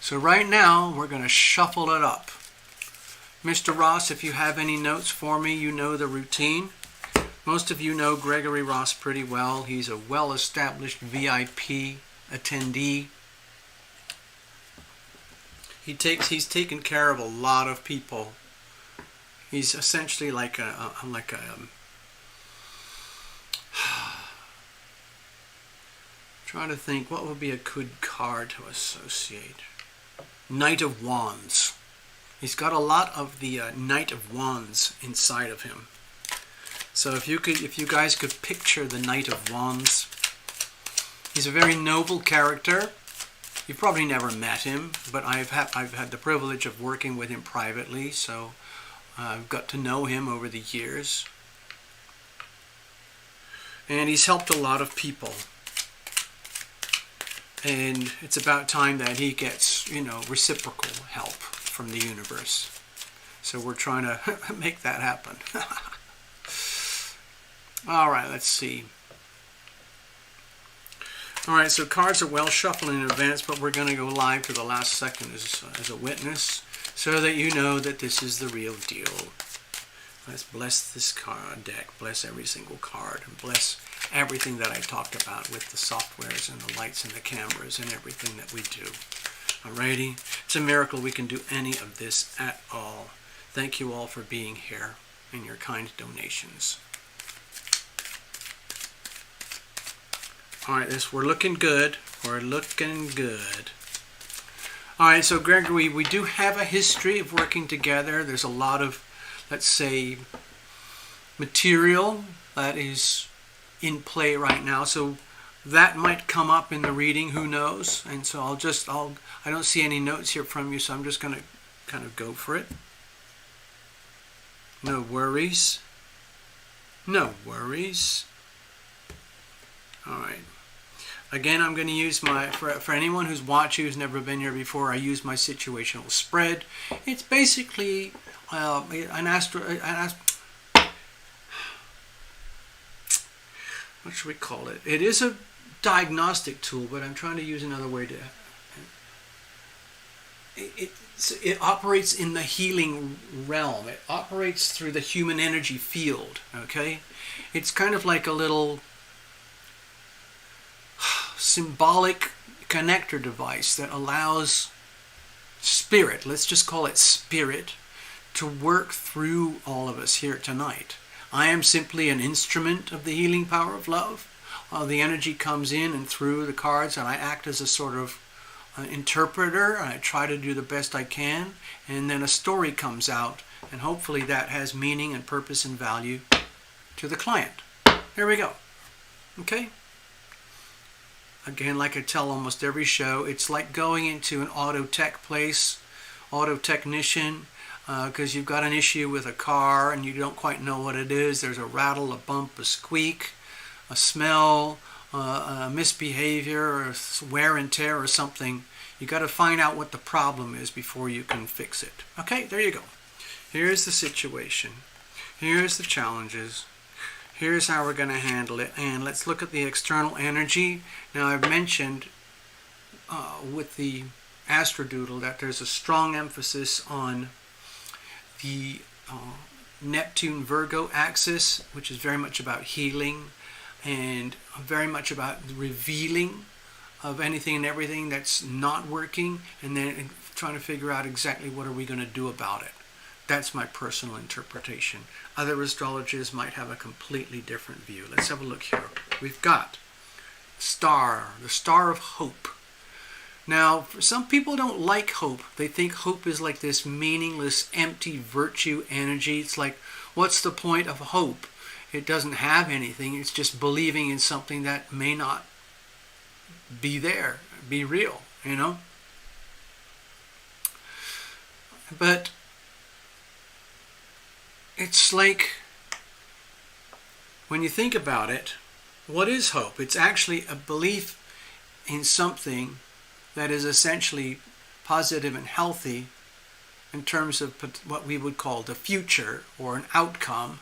S1: So right now, we're going to shuffle it up. Mr. Ross, if you have any notes for me, you know the routine. Most of you know Gregory Ross pretty well. He's a well-established VIP attendee. He's taken care of a lot of people. He's essentially like a trying to think what would be a good card to associate. Knight of Wands. He's got a lot of the Knight of Wands inside of him. So if you guys could picture the Knight of Wands, he's a very noble character. You've probably never met him, but I've had the privilege of working with him privately, so I've got to know him over the years. And he's helped a lot of people. And it's about time that he gets, reciprocal help from the universe. So we're trying to make that happen. All right, let's see. All right, so cards are well shuffled in advance, but we're going to go live to the last second as a witness so that you know that this is the real deal. Let's bless this card deck, bless every single card, and bless everything that I talked about with the softwares and the lights and the cameras and everything that we do. Alrighty? It's a miracle we can do any of this at all. Thank you all for being here and your kind donations. Alright, we're looking good. We're looking good. Alright, so Gregory, we do have a history of working together. There's a lot of, let's say, material that is in play right now. So that might come up in the reading, who knows? And so I don't see any notes here from you, so I'm just going to kind of go for it. No worries. No worries. Alright. Again, I'm going to use for anyone who's watching who's never been here before, I use my situational spread. It's basically what should we call it? It is a diagnostic tool, but I'm trying to use another way to. It operates in the healing realm. It operates through the human energy field. Okay, it's kind of like a little symbolic connector device that allows spirit, let's just call it spirit, to work through all of us here tonight. I am simply an instrument of the healing power of love. The energy comes in and through the cards, and I act as a sort of interpreter, and I try to do the best I can, and then a story comes out, and hopefully that has meaning and purpose and value to the client. Here we go. Okay? Again, like I tell almost every show, it's like going into an auto tech place, auto technician, because you've got an issue with a car and you don't quite know what it is. There's a rattle, a bump, a squeak, a smell, a misbehavior, or wear and tear or something. You got to find out what the problem is before you can fix it. Okay, there you go. Here's the situation. Here's the challenges. Here's how we're going to handle it. And let's look at the external energy. Now, I've mentioned with the Astrodoodle that there's a strong emphasis on the Neptune-Virgo axis, which is very much about healing and very much about the revealing of anything and everything that's not working, and then trying to figure out exactly what are we going to do about it. That's my personal interpretation. Other astrologers might have a completely different view. Let's have a look here. We've got star, the star of hope. Now, some people don't like hope. They think hope is like this meaningless, empty virtue energy. It's like, what's the point of hope? It doesn't have anything. It's just believing in something that may not be there, be real, you know? But it's like, when you think about it, what is hope? It's actually a belief in something that is essentially positive and healthy in terms of what we would call the future or an outcome,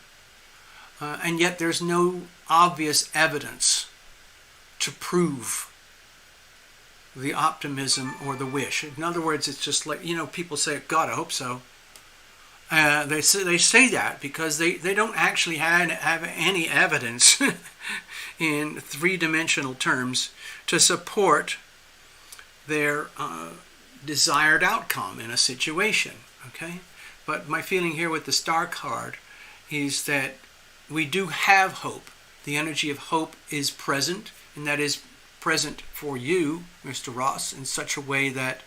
S1: and yet there's no obvious evidence to prove the optimism or the wish. In other words, it's just like, people say, God, I hope so. They say that because they don't actually have any evidence in three-dimensional terms to support their desired outcome in a situation. Okay? But my feeling here with the Star card is that we do have hope. The energy of hope is present, and that is present for you, Mr. Ross, in such a way that,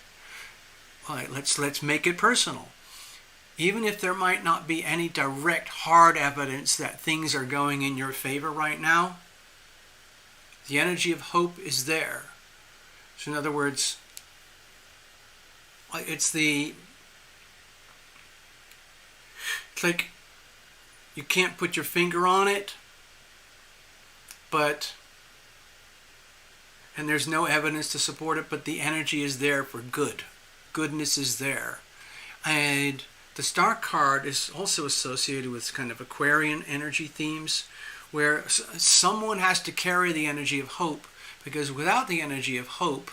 S1: all right, let's make it personal. Even if there might not be any direct hard evidence that things are going in your favor right now, the energy of hope is there. So in other words, it's like you can't put your finger on it, and there's no evidence to support it, but the energy is there for good. Goodness is there. And the Star card is also associated with kind of Aquarian energy themes, where someone has to carry the energy of hope, because without the energy of hope,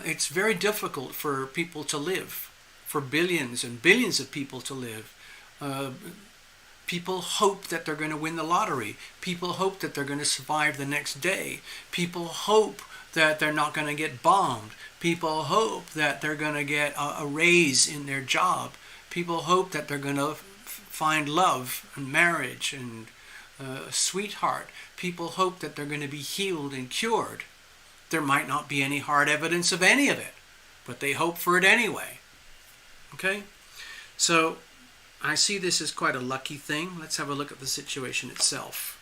S1: it's very difficult for people to live, for billions and billions of people to live. People hope that they're going to win the lottery. People hope that they're going to survive the next day. People hope that they're not going to get bombed. People hope that they're going to get a raise in their job. People hope that they're going to find love and marriage and a sweetheart. People hope that they're going to be healed and cured. There might not be any hard evidence of any of it, but they hope for it anyway. Okay? So I see this as quite a lucky thing. Let's have a look at the situation itself.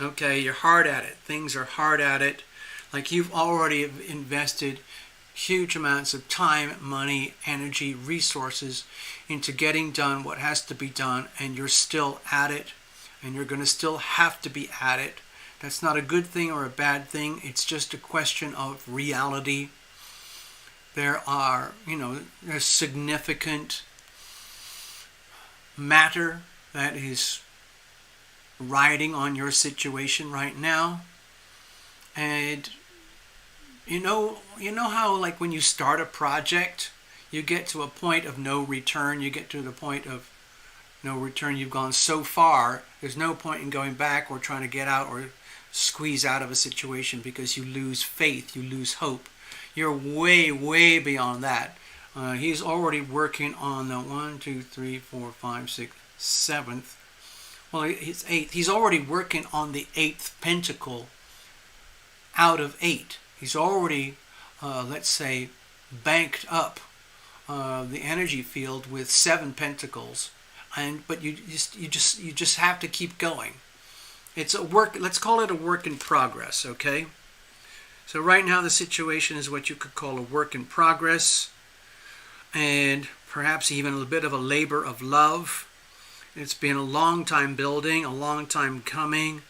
S1: Okay, you're hard at it. Things are hard at it. Like you've already invested huge amounts of time, money, energy, resources into getting done what has to be done, and you're still at it, and you're going to still have to be at it. That's not a good thing or a bad thing. It's just a question of reality. There's significant matter that is riding on your situation right now. And you know how, like, when you start a project, you get to a point of no return. You get to the point of no return. You've gone so far, there's no point in going back or trying to get out or squeeze out of a situation, because you lose faith, you lose hope. You're way, way beyond that. He's already working on the 1, 2, 3, 4, 5, 6, 7th. Well, it's 8th. He's already working on the 8th pentacle out of 8. He's already, let's say, banked up the energy field with 7 pentacles, but you just have to keep going. It's a work. Let's call it a work in progress. Okay. So right now the situation is what you could call a work in progress, and perhaps even a bit of a labor of love. It's been a long time building, a long time coming,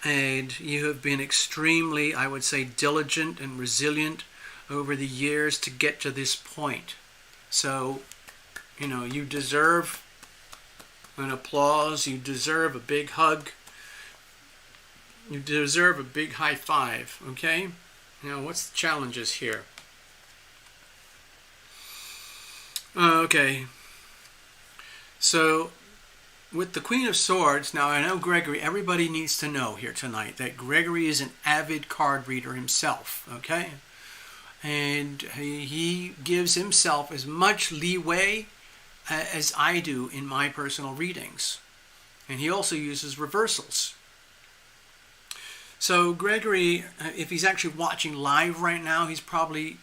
S1: and you have been extremely, I would say, diligent and resilient over the years to get to this point. So, you deserve an applause, you deserve a big hug, you deserve a big high five, okay? Now, what's the challenges here? Okay, so with the Queen of Swords, now I know Gregory, everybody needs to know here tonight that Gregory is an avid card reader himself, okay? And he gives himself as much leeway as I do in my personal readings. And he also uses reversals. So Gregory, if he's actually watching live right now, he's probably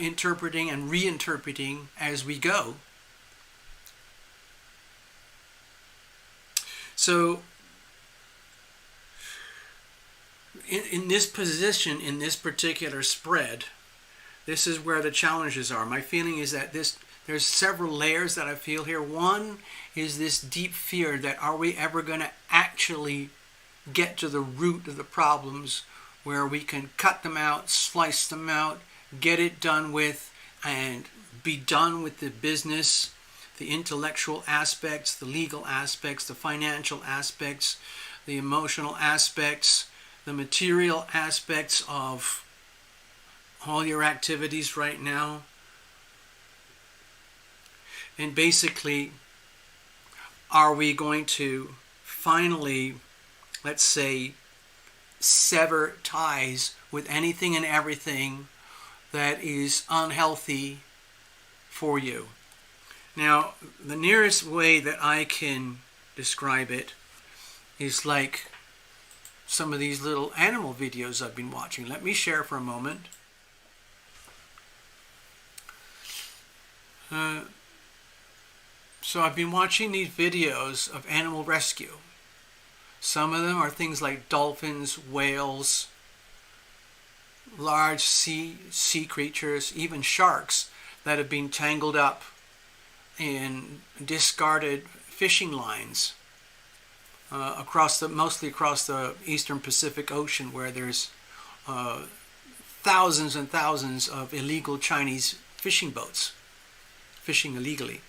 S1: interpreting and reinterpreting as we go. So in this position, in this particular spread, this is where the challenges are. My feeling is that there's several layers that I feel here. One is this deep fear that, are we ever going to actually get to the root of the problems where we can cut them out, slice them out, get it done with, and be done with the business, the intellectual aspects, the legal aspects, the financial aspects, the emotional aspects, the material aspects of all your activities right now. And basically, are we going to finally, let's say, sever ties with anything and everything that is unhealthy for you? Now, the nearest way that I can describe it is like some of these little animal videos I've been watching. Let me share for a moment. So I've been watching these videos of animal rescue. Some of them are things like dolphins, whales, large sea creatures, even sharks that have been tangled up in discarded fishing lines mostly across the eastern Pacific Ocean, where there's thousands and thousands of illegal Chinese fishing boats fishing illegally.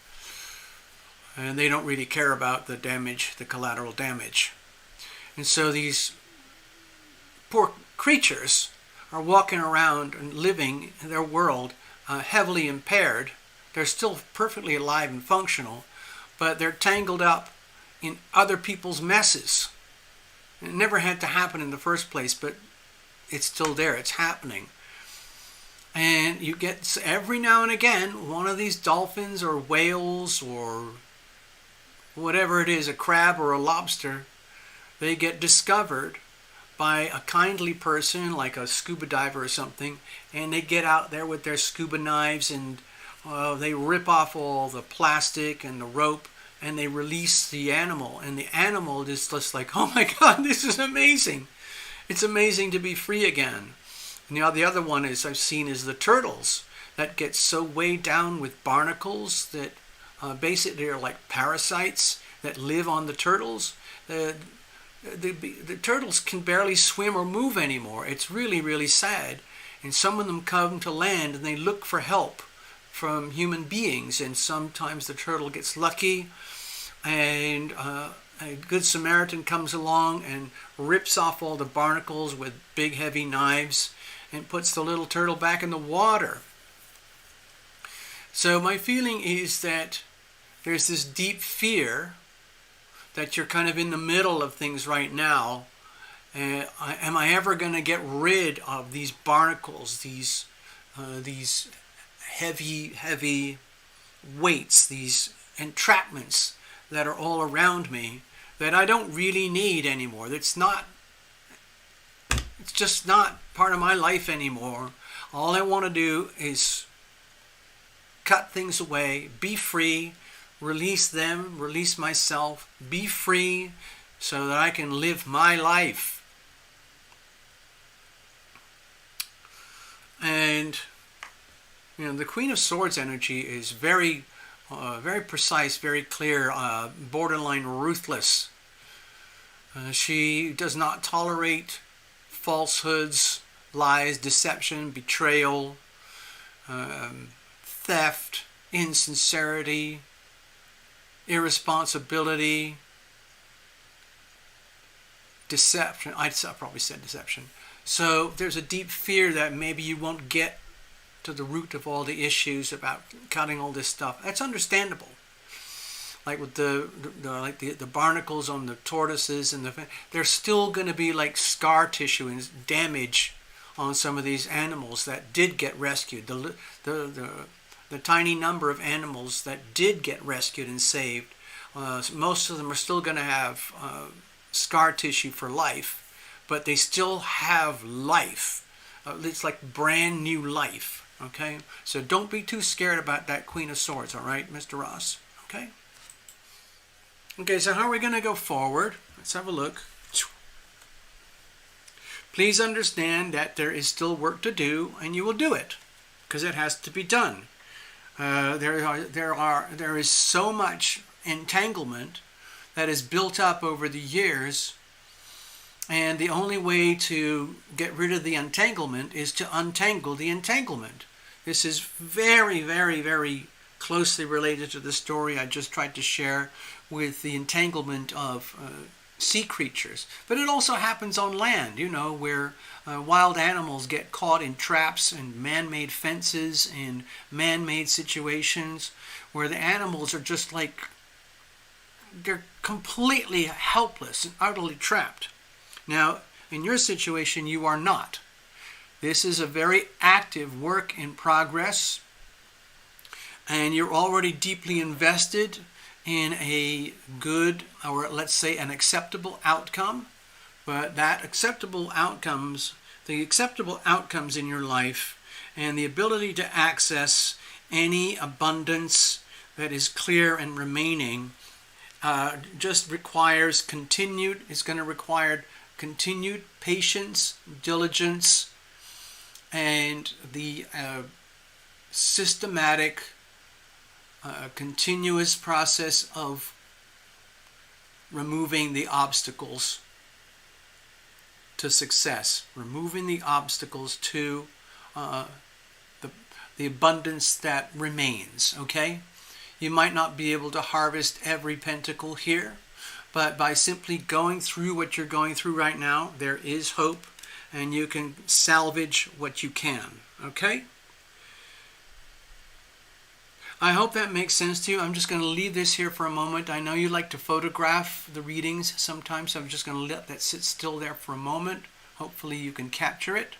S1: And they don't really care about the damage, the collateral damage. And so these poor creatures are walking around and living in their world heavily impaired. They're still perfectly alive and functional, but they're tangled up in other people's messes. It never had to happen in the first place, but it's still there. It's happening. And you get, every now and again, one of these dolphins or whales or whatever it is, a crab or a lobster, they get discovered by a kindly person like a scuba diver or something, and they get out there with their scuba knives and they rip off all the plastic and the rope, and they release the animal, and the animal is just like, oh my God, this is amazing. It's amazing to be free again. And the other one is I've seen is the turtles that get so weighed down with barnacles that basically are like parasites that live on the turtles. The turtles can barely swim or move anymore. It's really, really sad. And some of them come to land and they look for help from human beings, and sometimes the turtle gets lucky and a good Samaritan comes along and rips off all the barnacles with big heavy knives and puts the little turtle back in the water. So my feeling is that there's this deep fear that you're kind of in the middle of things right now. Am I ever going to get rid of these barnacles, these heavy weights, these entrapments that are all around me that I don't really need anymore? It's just not part of my life anymore. All I want to do is cut things away, be free, release them, release myself, be free so that I can live my life. And the Queen of Swords energy is very precise, very clear, borderline ruthless. She does not tolerate falsehoods, lies, deception, betrayal, theft, insincerity, irresponsibility, deception. I probably said deception. So there's a deep fear that maybe you won't get to the root of all the issues about cutting all this stuff. That's understandable. Like with the barnacles on the tortoises and there's still going to be like scar tissue and damage on some of these animals that did get rescued. The tiny number of animals that did get rescued and saved, most of them are still going to have scar tissue for life, but they still have life. It's like brand new life. Okay, so don't be too scared about that Queen of Swords. All right, Mr. Ross. Okay. Okay, so how are we going to go forward? Let's have a look. Please understand that there is still work to do, and you will do it because it has to be done. There is so much entanglement that is built up over the years, and the only way to get rid of the entanglement is to untangle the entanglement. This is very, very, very closely related to the story I just tried to share with the entanglement of sea creatures. But it also happens on land, where wild animals get caught in traps and man-made fences and man-made situations where the animals are just like, they're completely helpless and utterly trapped. Now, in your situation, you are not. This is a very active work in progress, and you're already deeply invested in a good, or let's say an acceptable outcome. But the acceptable outcomes in your life and the ability to access any abundance that is clear and remaining just requires it's going to require continued patience, diligence, and the systematic, continuous process of removing the obstacles to success, removing the obstacles to the abundance that remains, okay? You might not be able to harvest every pentacle here, but by simply going through what you're going through right now, there is hope, and you can salvage what you can, okay? I hope that makes sense to you. I'm just going to leave this here for a moment. I know you like to photograph the readings sometimes, so I'm just going to let that sit still there for a moment. Hopefully you can capture it,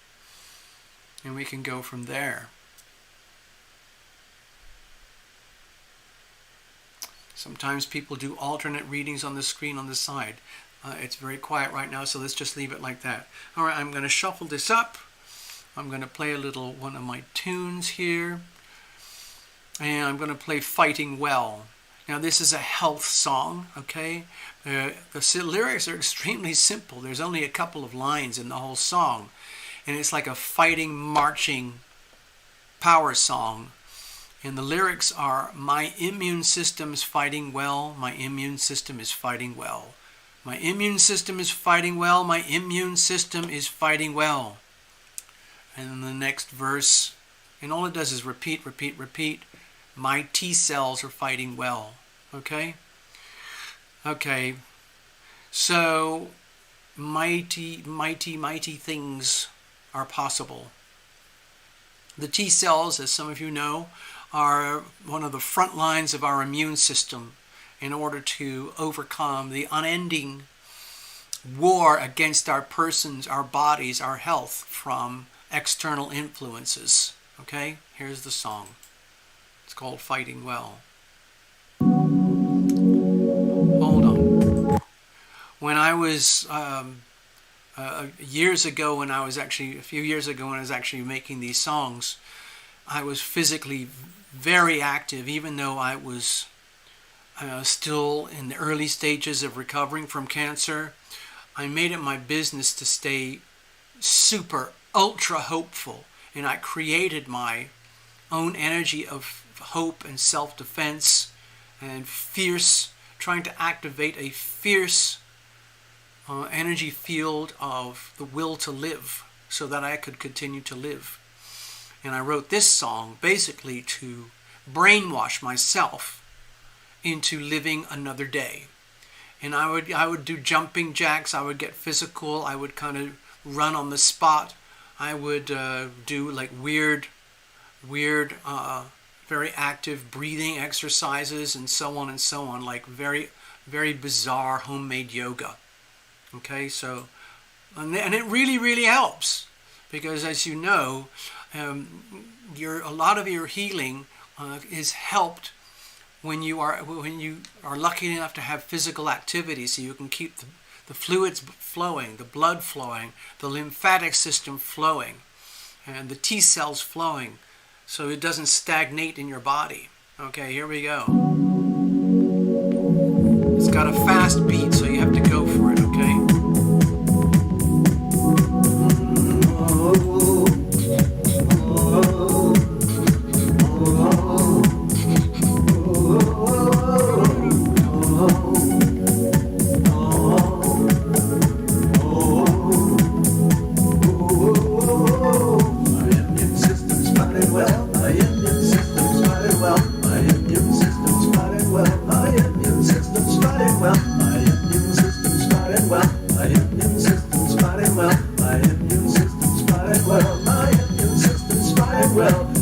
S1: and we can go from there. Sometimes people do alternate readings on the screen on the side. It's very quiet right now, so let's just leave it like that. All right, I'm going to shuffle this up. I'm going to play a little one of my tunes here. And I'm going to play Fighting Well. Now, this is a health song, okay? The lyrics are extremely simple. There's only a couple of lines in the whole song. And it's like a fighting, marching power song. And the lyrics are, my immune system's fighting well, my immune system is fighting well. My immune system is fighting well, my immune system is fighting well. And then the next verse, and all it does is repeat, repeat, repeat. My T cells are fighting well. Okay? Okay. So, mighty, mighty, mighty things are possible. The T cells, as some of you know, are one of the front lines of our immune system in order to overcome the unending war against our persons, our bodies, our health from external influences. Okay? Here's the song. It's called Fighting Well. Hold on. When I was, a few years ago when I was actually making these songs, I was physically very active, even though I was still in the early stages of recovering from cancer. I made it my business to stay super, ultra hopeful, and I created my own energy of hope and self-defense and fierce, trying to activate a fierce energy field of the will to live so that I could continue to live. And I wrote this song basically to brainwash myself into living another day. And I would do jumping jacks, I would get physical, I would kind of run on the spot, I would do like weird, very active breathing exercises and so on, like very, very bizarre homemade yoga. Okay, so, and it really, really helps, because as you know, a lot of your healing is helped when you are lucky enough to have physical activity, so you can keep the fluids flowing, the blood flowing, the lymphatic system flowing, and the T cells flowing, so it doesn't stagnate in your body. Okay, here we go. It's got a fast beat, so you have to go for it, okay?
S2: My immune system's fighting well. My immune system's fighting well. My immune well.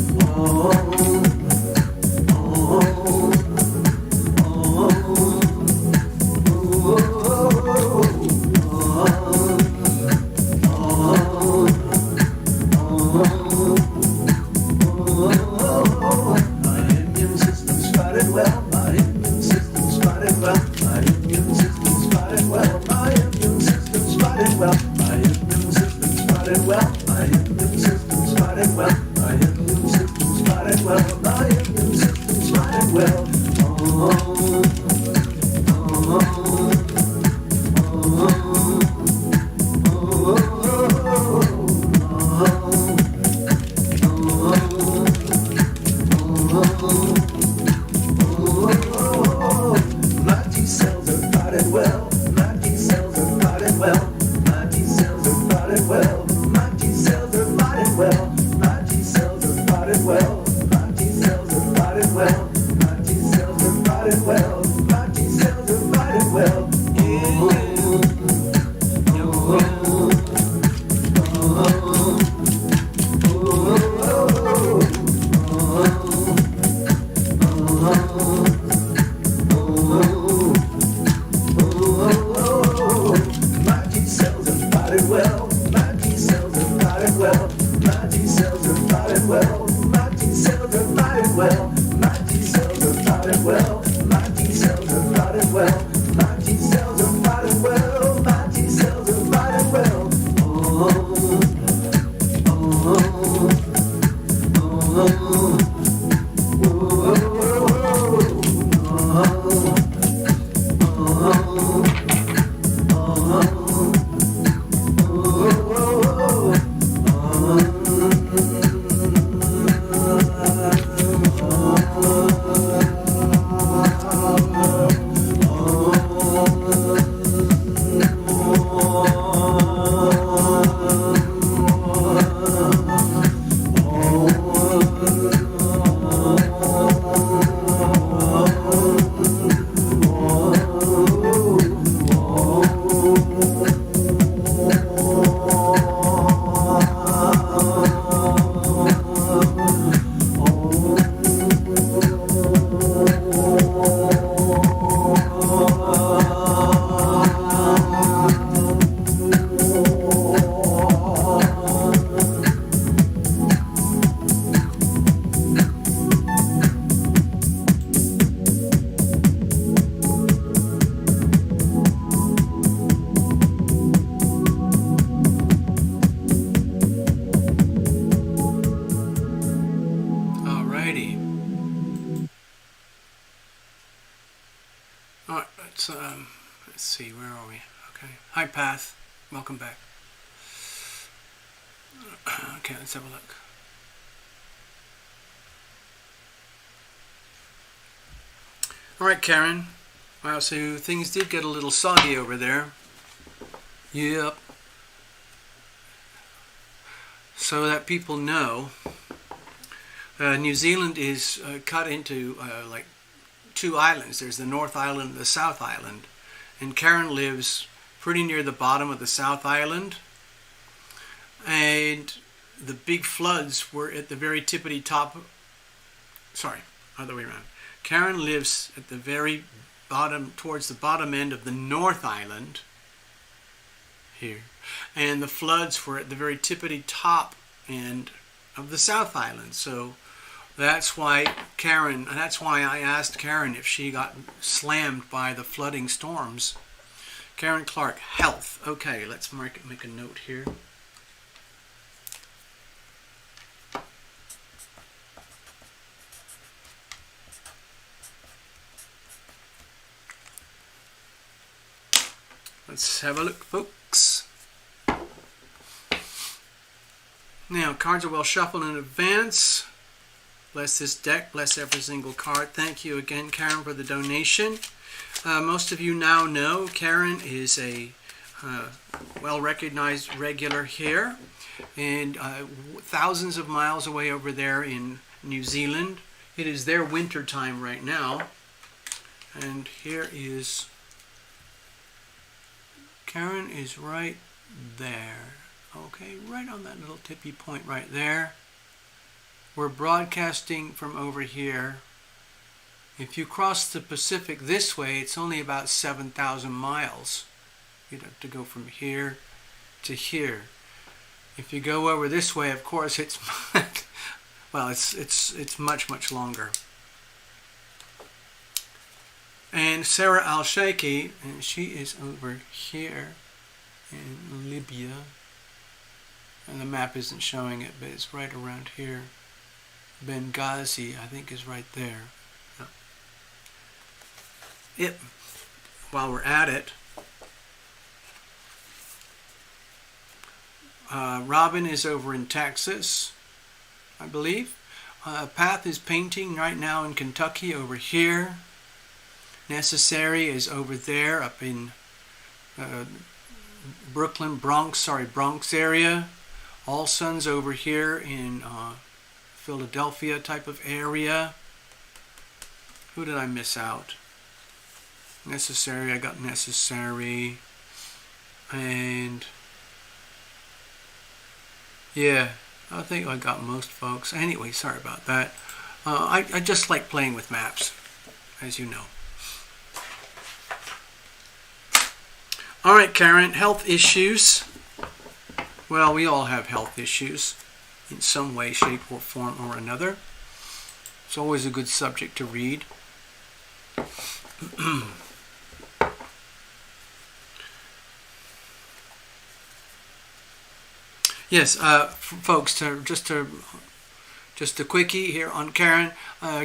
S1: Let's see, where are we? Okay. Hi, Path. Welcome back. Okay, let's have a look. All right, Karen. Wow, so things did get a little soggy over there. Yep. So that people know, New Zealand is cut into like two islands. There's the North Island and the South Island. And Karen lives pretty near the bottom of the South Island. And the big floods were at the very tippity top. Sorry, other way around. Karen lives at the very bottom, towards the bottom end of the North Island. Here. And the floods were at the very tippity top end of the South Island. So that's why I asked Karen if she got slammed by the flooding storms. Karen Clark, health. Okay, let's make a note here. Let's have a look, folks. Now, cards are well shuffled in advance. Bless this deck, bless every single card. Thank you again, Karen, for the donation. Most of you now know Karen is a well-recognized regular here, and thousands of miles away over there in New Zealand. It is their winter time right now. And here is Karen is right there. Okay, right on that little tippy point right there. We're broadcasting from over here. If you cross the Pacific this way, it's only about 7,000 miles. You'd have to go from here to here. If you go over this way, of course, it's well, it's much longer. And Sarah Al-Sheikhi, and she is over here in Libya. And the map isn't showing it, but it's right around here. Benghazi, I think, is right there. While we're at it, Robin is over in Texas, I believe. Path is painting right now in Kentucky over here. Necessary is over there up in Bronx area. All Sun's over here in Philadelphia type of area. Who did I miss out? Necessary, I got Necessary. And yeah, I think I got most folks. Anyway, sorry about that. I just like playing with maps, as you know. All right, Karen, health issues. Well, we all have health issues in some way, shape, or form or another. It's always a good subject to read. Yes, folks, just a quickie here on Karen.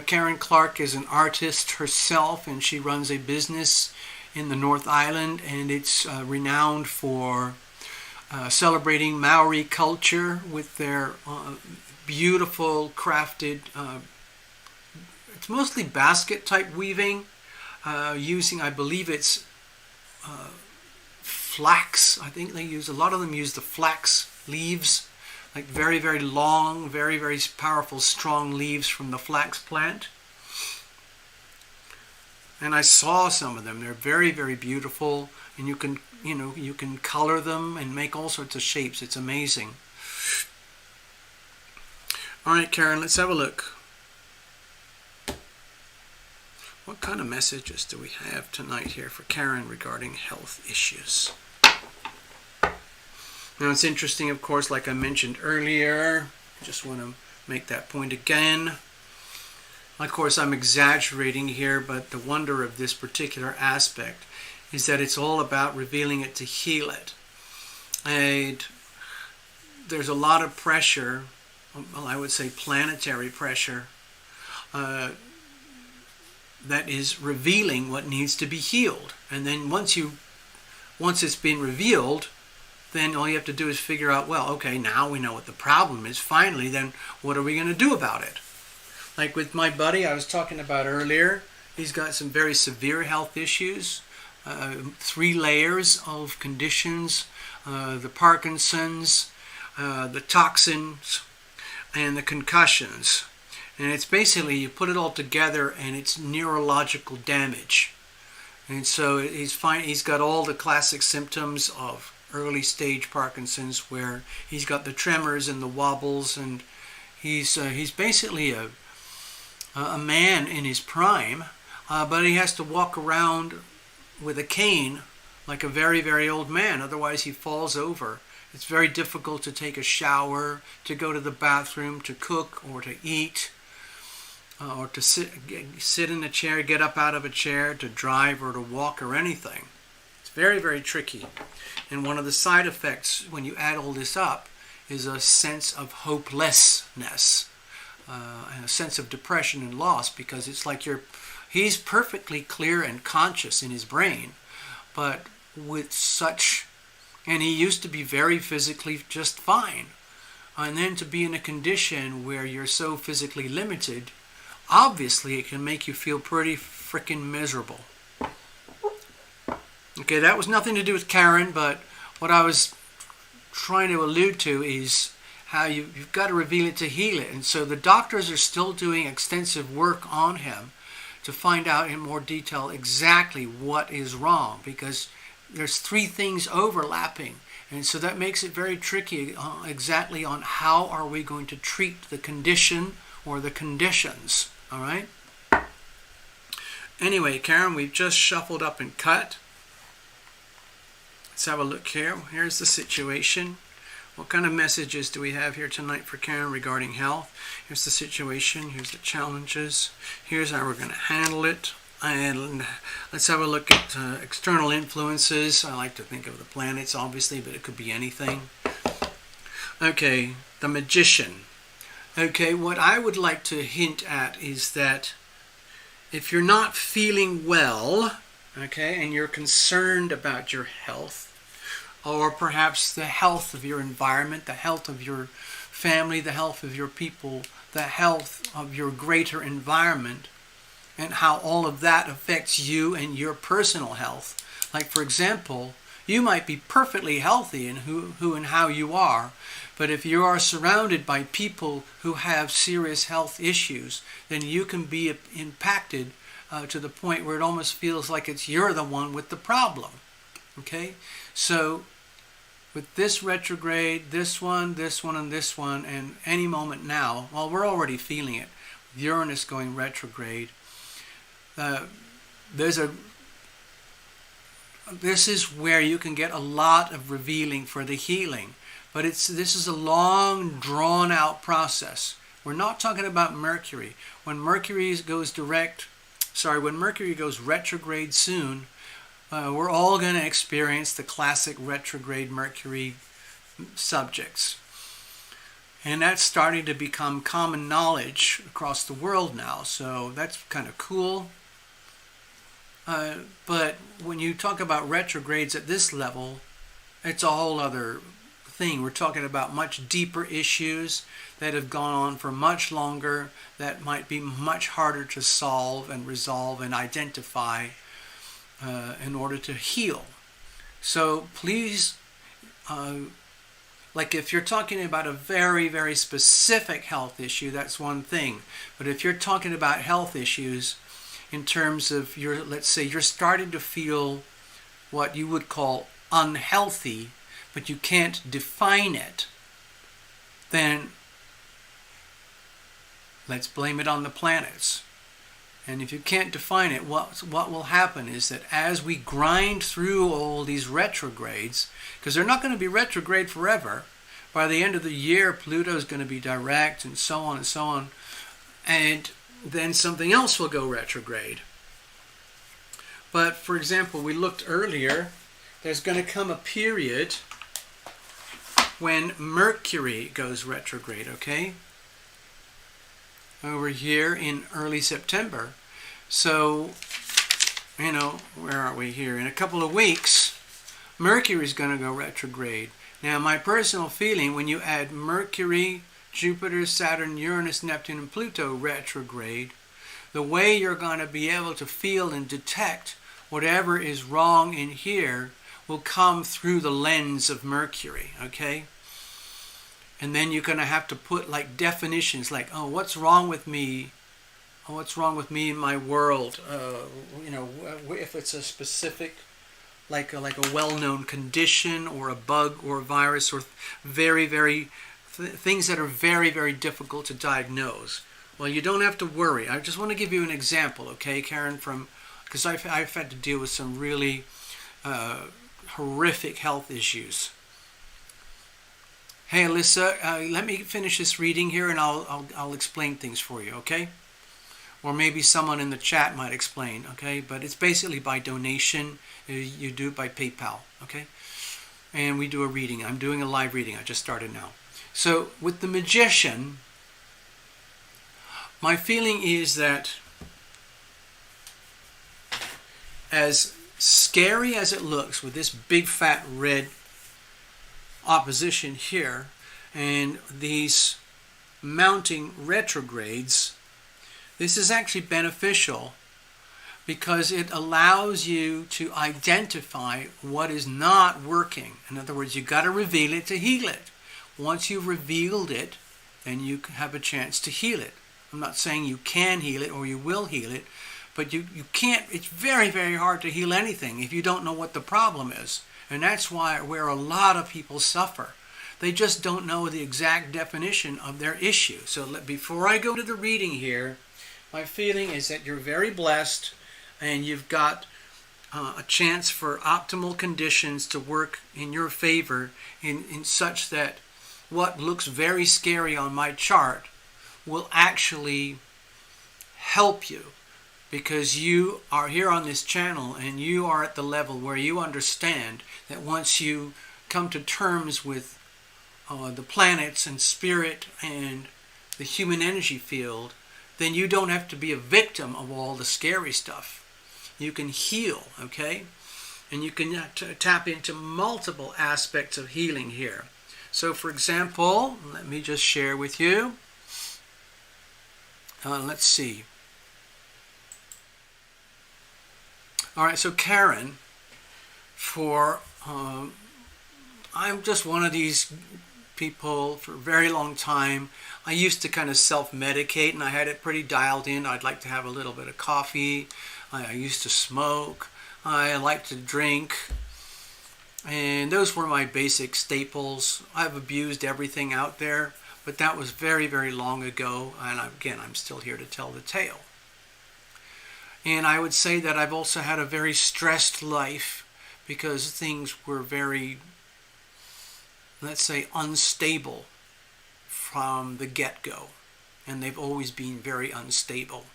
S1: Karen Clark is an artist herself, and she runs a business in the North Island, and it's renowned for celebrating Maori culture with their beautiful crafted, it's mostly basket type weaving, using, I believe it's flax. I think a lot of them use the flax leaves, like very, very long, very, very powerful, strong leaves from the flax plant. And I saw some of them. They're very, very beautiful, and you can color them and make all sorts of shapes. It's amazing. All right, Karen, let's have a look. What kind of messages do we have tonight here for Karen regarding health issues? Now, it's interesting, of course, like I mentioned earlier. I just want to make that point again. Of course, I'm exaggerating here, but the wonder of this particular aspect is that it's all about revealing it to heal it. And there's a lot of pressure, well, I would say planetary pressure, that is revealing what needs to be healed. And then once it's been revealed, then all you have to do is figure out, well, okay, now we know what the problem is. Finally, then what are we going to do about it? Like with my buddy I was talking about earlier, he's got some very severe health issues, 3 layers of conditions, the Parkinson's, the toxins, and the concussions. And it's basically, you put it all together and it's neurological damage. And so he's got all the classic symptoms of early stage Parkinson's, where he's got the tremors and the wobbles, and he's basically a man in his prime, but he has to walk around with a cane like a very, very old man, otherwise he falls over. It's very difficult to take a shower, to go to the bathroom, to cook or to eat, or to sit in a chair, get up out of a chair, to drive or to walk or anything. It's very, very tricky. And one of the side effects when you add all this up is a sense of hopelessness, and a sense of depression and loss, because it's like he's perfectly clear and conscious in his brain, but with such, and he used to be very physically just fine. And then to be in a condition where you're so physically limited, obviously it can make you feel pretty freaking miserable. Okay, that was nothing to do with Karen, but what I was trying to allude to is how you've got to reveal it to heal it. And so the doctors are still doing extensive work on him to find out in more detail exactly what is wrong, because there's three things overlapping. And so that makes it very tricky exactly on how are we going to treat the condition or the conditions. All right? Anyway, Karen, we've just shuffled up and cut. Let's have a look here. Here's the situation. What kind of messages do we have here tonight for Karen regarding health? Here's the situation. Here's the challenges. Here's how we're going to handle it. And let's have a look at external influences. I like to think of the planets, obviously, but it could be anything. Okay, the Magician. Okay, what I would like to hint at is that if you're not feeling well, okay, and you're concerned about your health, or perhaps the health of your environment, the health of your family, the health of your people, the health of your greater environment, and how all of that affects you and your personal health. Like, for example, you might be perfectly healthy in who and how you are, but if you are surrounded by people who have serious health issues, then you can be impacted to the point where it almost feels like you're the one with the problem. Okay? So, with this retrograde, this one, and this one, and any moment now, well, we're already feeling it. Uranus going retrograde. This is where you can get a lot of revealing for the healing, but this is a long, drawn-out process. We're not talking about Mercury. When Mercury goes retrograde soon, we're all going to experience the classic retrograde Mercury subjects. And that's starting to become common knowledge across the world now, so that's kind of cool. But when you talk about retrogrades at this level, it's a whole other thing. We're talking about much deeper issues that have gone on for much longer, that might be much harder to solve and resolve and identify in order to heal. So please, like if you're talking about a very, very specific health issue, that's one thing. But if you're talking about health issues in terms of let's say you're starting to feel what you would call unhealthy, but you can't define it, then let's blame it on the planets. And if you can't define it, what will happen is that as we grind through all these retrogrades, because they're not going to be retrograde forever, by the end of the year Pluto is going to be direct and so on, and then something else will go retrograde. But for example, we looked earlier, there's going to come a period when Mercury goes retrograde, okay? Over here in early September. So, where are we here? In a couple of weeks, Mercury is going to go retrograde. Now, my personal feeling, when you add Mercury, Jupiter, Saturn, Uranus, Neptune, and Pluto retrograde, the way you're going to be able to feel and detect whatever is wrong in here will come through the lens of Mercury, okay? And then you're going to have to put like definitions like, oh, what's wrong with me? Oh, what's wrong with me in my world? If it's a specific, like a well-known condition or a bug or a virus or things that are very, very difficult to diagnose. Well, you don't have to worry. I just want to give you an example, okay, Karen, because I've had to deal with some really horrific health issues. Hey, Alyssa, let me finish this reading here, and I'll explain things for you, okay? Or maybe someone in the chat might explain, okay? But it's basically by donation. You do it by PayPal, okay? And we do a reading. I'm doing a live reading. I just started now. So with the Magician, my feeling is that as scary as it looks with this big fat red opposition here and these mounting retrogrades, this is actually beneficial because it allows you to identify what is not working. In other words, you've got to reveal it to heal it. Once you've revealed it, then you have a chance to heal it. I'm not saying you can heal it or you will heal it, But you can't, it's very, very hard to heal anything if you don't know what the problem is. And that's where a lot of people suffer. They just don't know the exact definition of their issue. So before I go to the reading here, my feeling is that you're very blessed and you've got a chance for optimal conditions to work in your favor in such that what looks very scary on my chart will actually help you, because you are here on this channel and you are at the level where you understand that once you come to terms with the planets and spirit and the human energy field, then you don't have to be a victim of all the scary stuff. You can heal, okay? And you can tap into multiple aspects of healing here. So for example, let me just share with you. Let's see. All right, so Karen, I'm just one of these people for a very long time. I used to kind of self-medicate, and I had it pretty dialed in. I'd like to have a little bit of coffee. I used to smoke. I like to drink. And those were my basic staples. I've abused everything out there, but that was very, very long ago. And again, I'm still here to tell the tale. And I would say that I've also had a very stressed life because things were very, let's say, unstable from the get-go. And they've always been very unstable.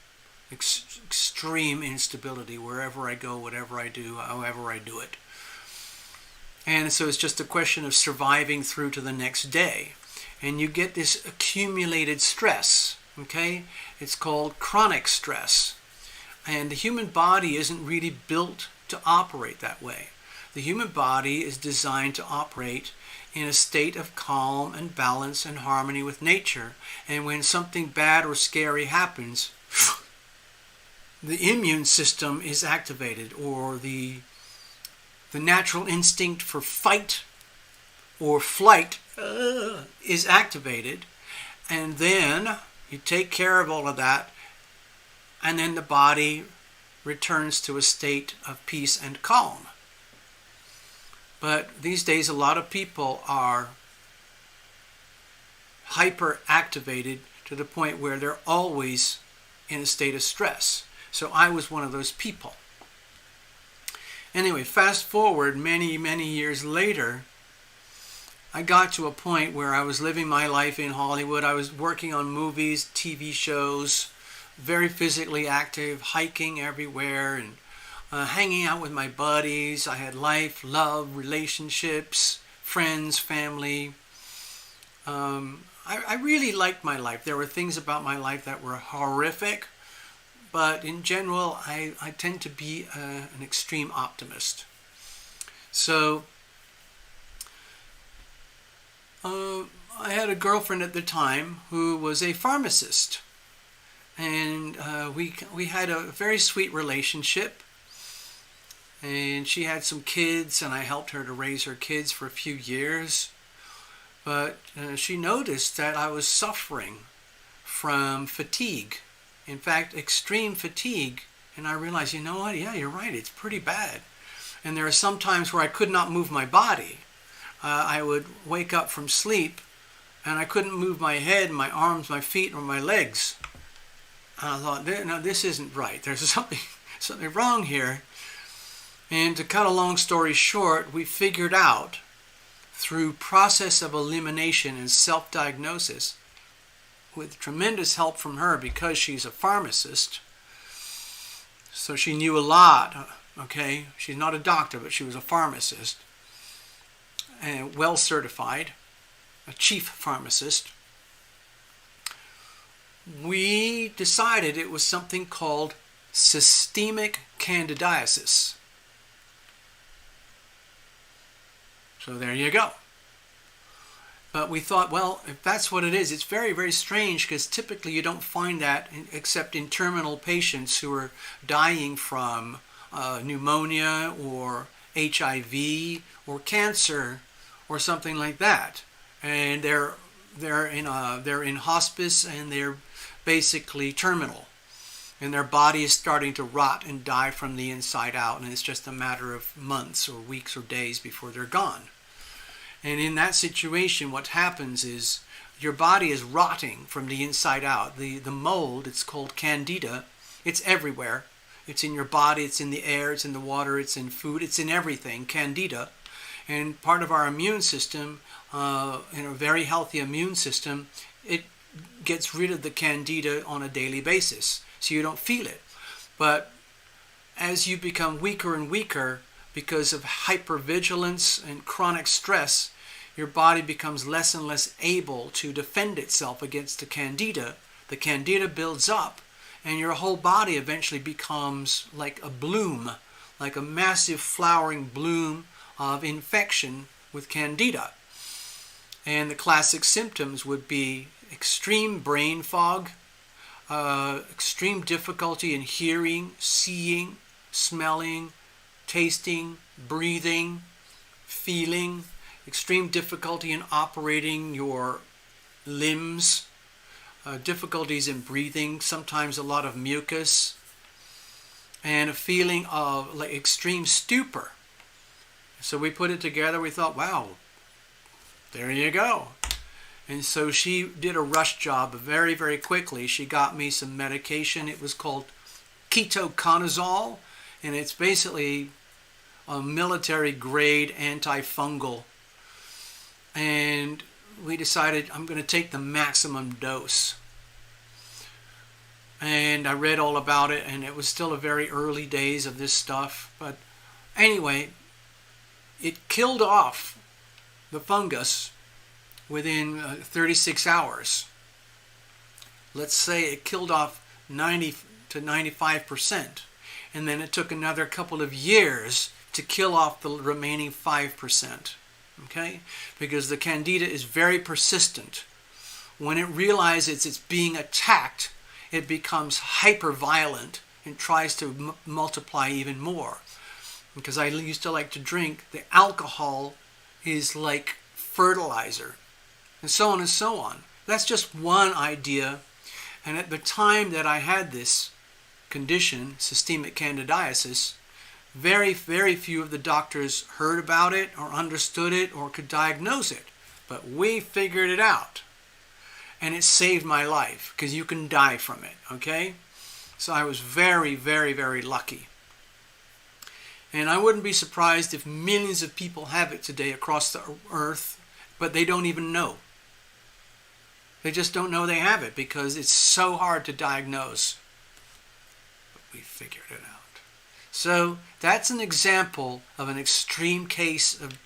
S1: Extreme instability wherever I go, whatever I do, however I do it. And so it's just a question of surviving through to the next day. And you get this accumulated stress, okay? It's called chronic stress. And the human body isn't really built to operate that way. The human body is designed to operate in a state of calm and balance and harmony with nature. And when something bad or scary happens, the immune system is activated, or the natural instinct for fight or flight is activated, and then you take care of all of that, and then the body returns to a state of peace and calm. But these days a lot of people are hyper activated to the point where they're always in a state of stress. So I was one of those people. Anyway, fast forward many, many years later, I got to a point where I was living my life in Hollywood. I was working on movies, TV shows, very physically active, hiking everywhere, and hanging out with my buddies. I had life, love, relationships, friends, family. I really liked my life. There were things about my life that were horrific, but in general, I tend to be an extreme optimist. So I had a girlfriend at the time who was a pharmacist, and we had a very sweet relationship. And she had some kids, and I helped her to raise her kids for a few years. But she noticed that I was suffering from fatigue. In fact, extreme fatigue. And I realized, you know what? Yeah, you're right. It's pretty bad. And there are some times where I could not move my body. I would wake up from sleep, and I couldn't move my head, my arms, my feet, or my legs. And I thought, no, this isn't right. There's something wrong here. And to cut a long story short, we figured out through process of elimination and self-diagnosis, with tremendous help from her because she's a pharmacist, so she knew a lot, okay? She's not a doctor, but she was a pharmacist, and well certified, a chief pharmacist. We decided it was something called systemic candidiasis. So there you go. But we thought, well, if that's what it is, it's very, very strange, because typically you don't find that except in terminal patients who are dying from pneumonia or HIV or cancer or something like that. And they're in hospice, and they're basically terminal. and their body is starting to rot and die from the inside out, and it's just a matter of months or weeks or days before they're gone. And in that situation, what happens is your body is rotting from the inside out. The mold, it's called candida, it's everywhere. It's in your body, it's in the air, it's in the water, it's in food, it's in everything, candida. And part of our immune system, a very healthy immune system, it gets rid of the candida on a daily basis, so you don't feel it. But as you become weaker and weaker because of hypervigilance and chronic stress, your body becomes less and less able to defend itself against the candida. The candida builds up, and your whole body eventually becomes like a bloom, like a massive flowering bloom of infection with candida. And the classic symptoms would be extreme brain fog, extreme difficulty in hearing, seeing, smelling, tasting, breathing, feeling, extreme difficulty in operating your limbs, difficulties in breathing, sometimes a lot of mucus, and a feeling of like extreme stupor. So we put it together, we thought, wow, there you go. And so she did a rush job very, very quickly. She got me some medication. It was called ketoconazole, and it's basically a military grade antifungal. And we decided I'm going to take the maximum dose. And I read all about it, and it was still a very early days of this stuff. But anyway, it killed off the fungus within 36 hours. Let's say it killed off 90 to 95%. And then it took another couple of years to kill off the remaining 5%. Okay? Because the candida is very persistent. When it realizes it's being attacked, it becomes hyper-violent and tries to multiply even more. Because I used to like to drink, the alcohol is like fertilizer, and so on and so on. That's just one idea. And at the time that I had this condition, systemic candidiasis, very, very few of the doctors heard about it or understood it or could diagnose it. But we figured it out. And it saved my life, because you can die from it, okay? So I was very, very, very lucky. And I wouldn't be surprised if millions of people have it today across the earth, but they don't even know. They just don't know they have it because it's so hard to diagnose. But we figured it out. So that's an example of an extreme case of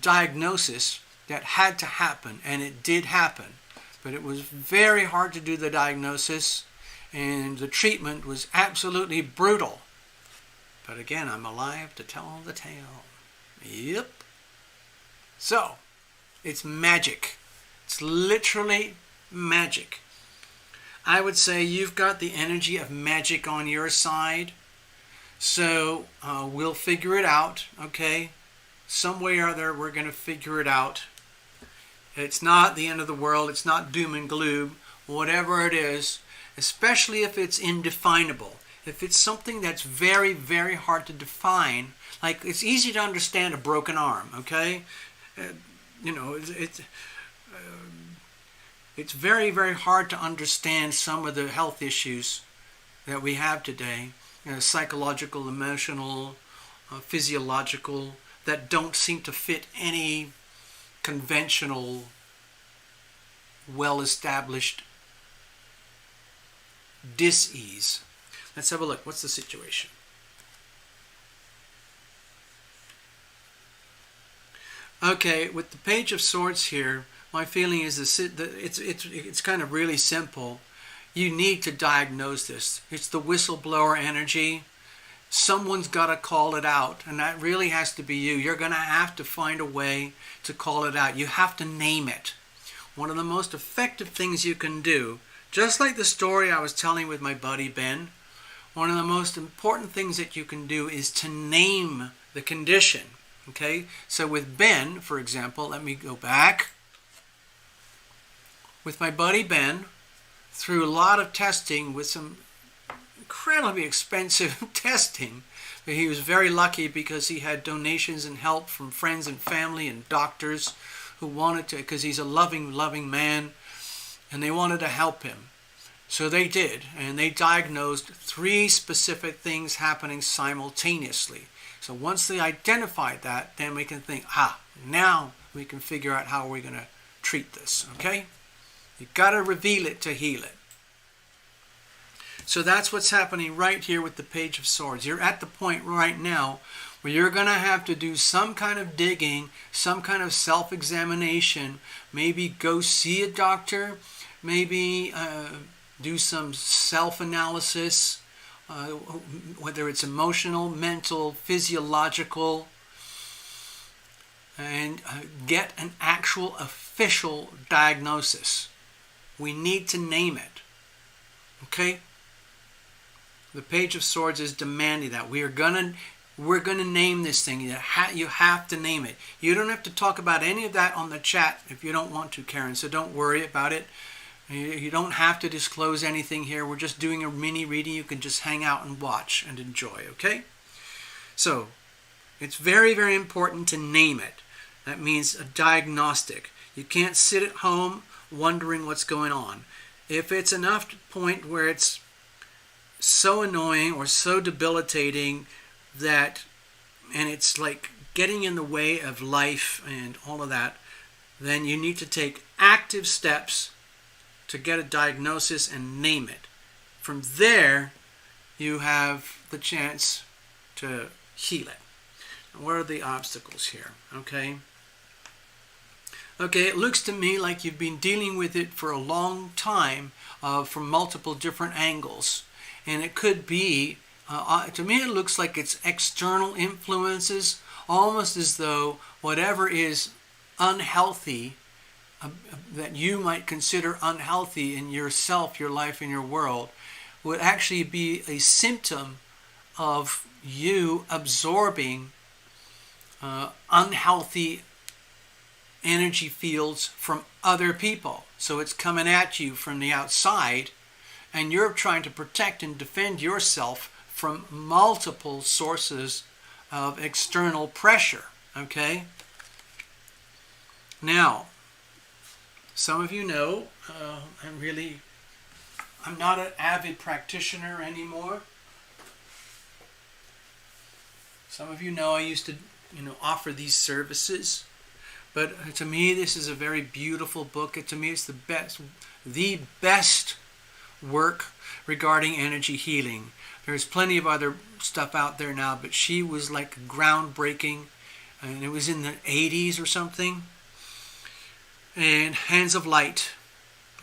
S1: diagnosis that had to happen, and it did happen. But it was very hard to do the diagnosis, and the treatment was absolutely brutal. But again, I'm alive to tell the tale. Yep. So, it's magic. It's literally magic. I would say you've got the energy of magic on your side. So, we'll figure it out, okay? Some way or other, we're going to figure it out. It's not the end of the world. It's not doom and gloom. Whatever it is, especially if it's indefinable. If it's something that's very, very hard to define, like it's easy to understand a broken arm, okay? It's very, very hard to understand some of the health issues that we have today, psychological, emotional, physiological, that don't seem to fit any conventional, well-established dis-ease. Let's have a look. What's the situation? Okay, with the Page of Swords here, my feeling is it's kind of really simple. You need to diagnose this. It's the whistleblower energy. Someone's got to call it out, and that really has to be you. You're going to have to find a way to call it out. You have to name it. One of the most effective things you can do, just like the story I was telling with my buddy Ben, one of the most important things that you can do is to name the condition. Okay? So with Ben, for example, let me go back. With my buddy Ben, through a lot of testing with some incredibly expensive testing. But he was very lucky because he had donations and help from friends and family and doctors who wanted to, because he's a loving man, and they wanted to help him. So they did, and they diagnosed 3 specific things happening simultaneously. So once they identified that, then we can think, now we can figure out how we're going to treat this, okay? You've got to reveal it to heal it. So that's what's happening right here with the Page of Swords. You're at the point right now where you're going to have to do some kind of digging, some kind of self-examination, maybe go see a doctor, maybe do some self-analysis, whether it's emotional, mental, physiological, and get an actual official diagnosis. We need to name it. Okay? The Page of Swords is demanding that. We're gonna name this thing. You have to name it. You don't have to talk about any of that on the chat if you don't want to, Karen. So don't worry about it. You don't have to disclose anything here. We're just doing a mini reading. You can just hang out and watch and enjoy, okay? So it's very, very important to name it. That means a diagnostic. You can't sit at home wondering what's going on. If it's enough to point where it's so annoying or so debilitating that, and it's like getting in the way of life and all of that, then you need to take active steps to get a diagnosis and name it. From there, you have the chance to heal it. What are the obstacles here? Okay, it looks to me like you've been dealing with it for a long time from multiple different angles. And it could be, to me it looks like it's external influences, almost as though whatever is unhealthy, that you might consider unhealthy in yourself, your life, and your world, would actually be a symptom of you absorbing unhealthy energy fields from other people. So it's coming at you from the outside, and you're trying to protect and defend yourself from multiple sources of external pressure, okay? Now, some of you know I'm not an avid practitioner anymore. Some of you know I used to, offer these services. But to me, this is a very beautiful book. To me, it's the best work regarding energy healing. There's plenty of other stuff out there now, but she was like groundbreaking, and it was in the 80s or something. And Hands of Light.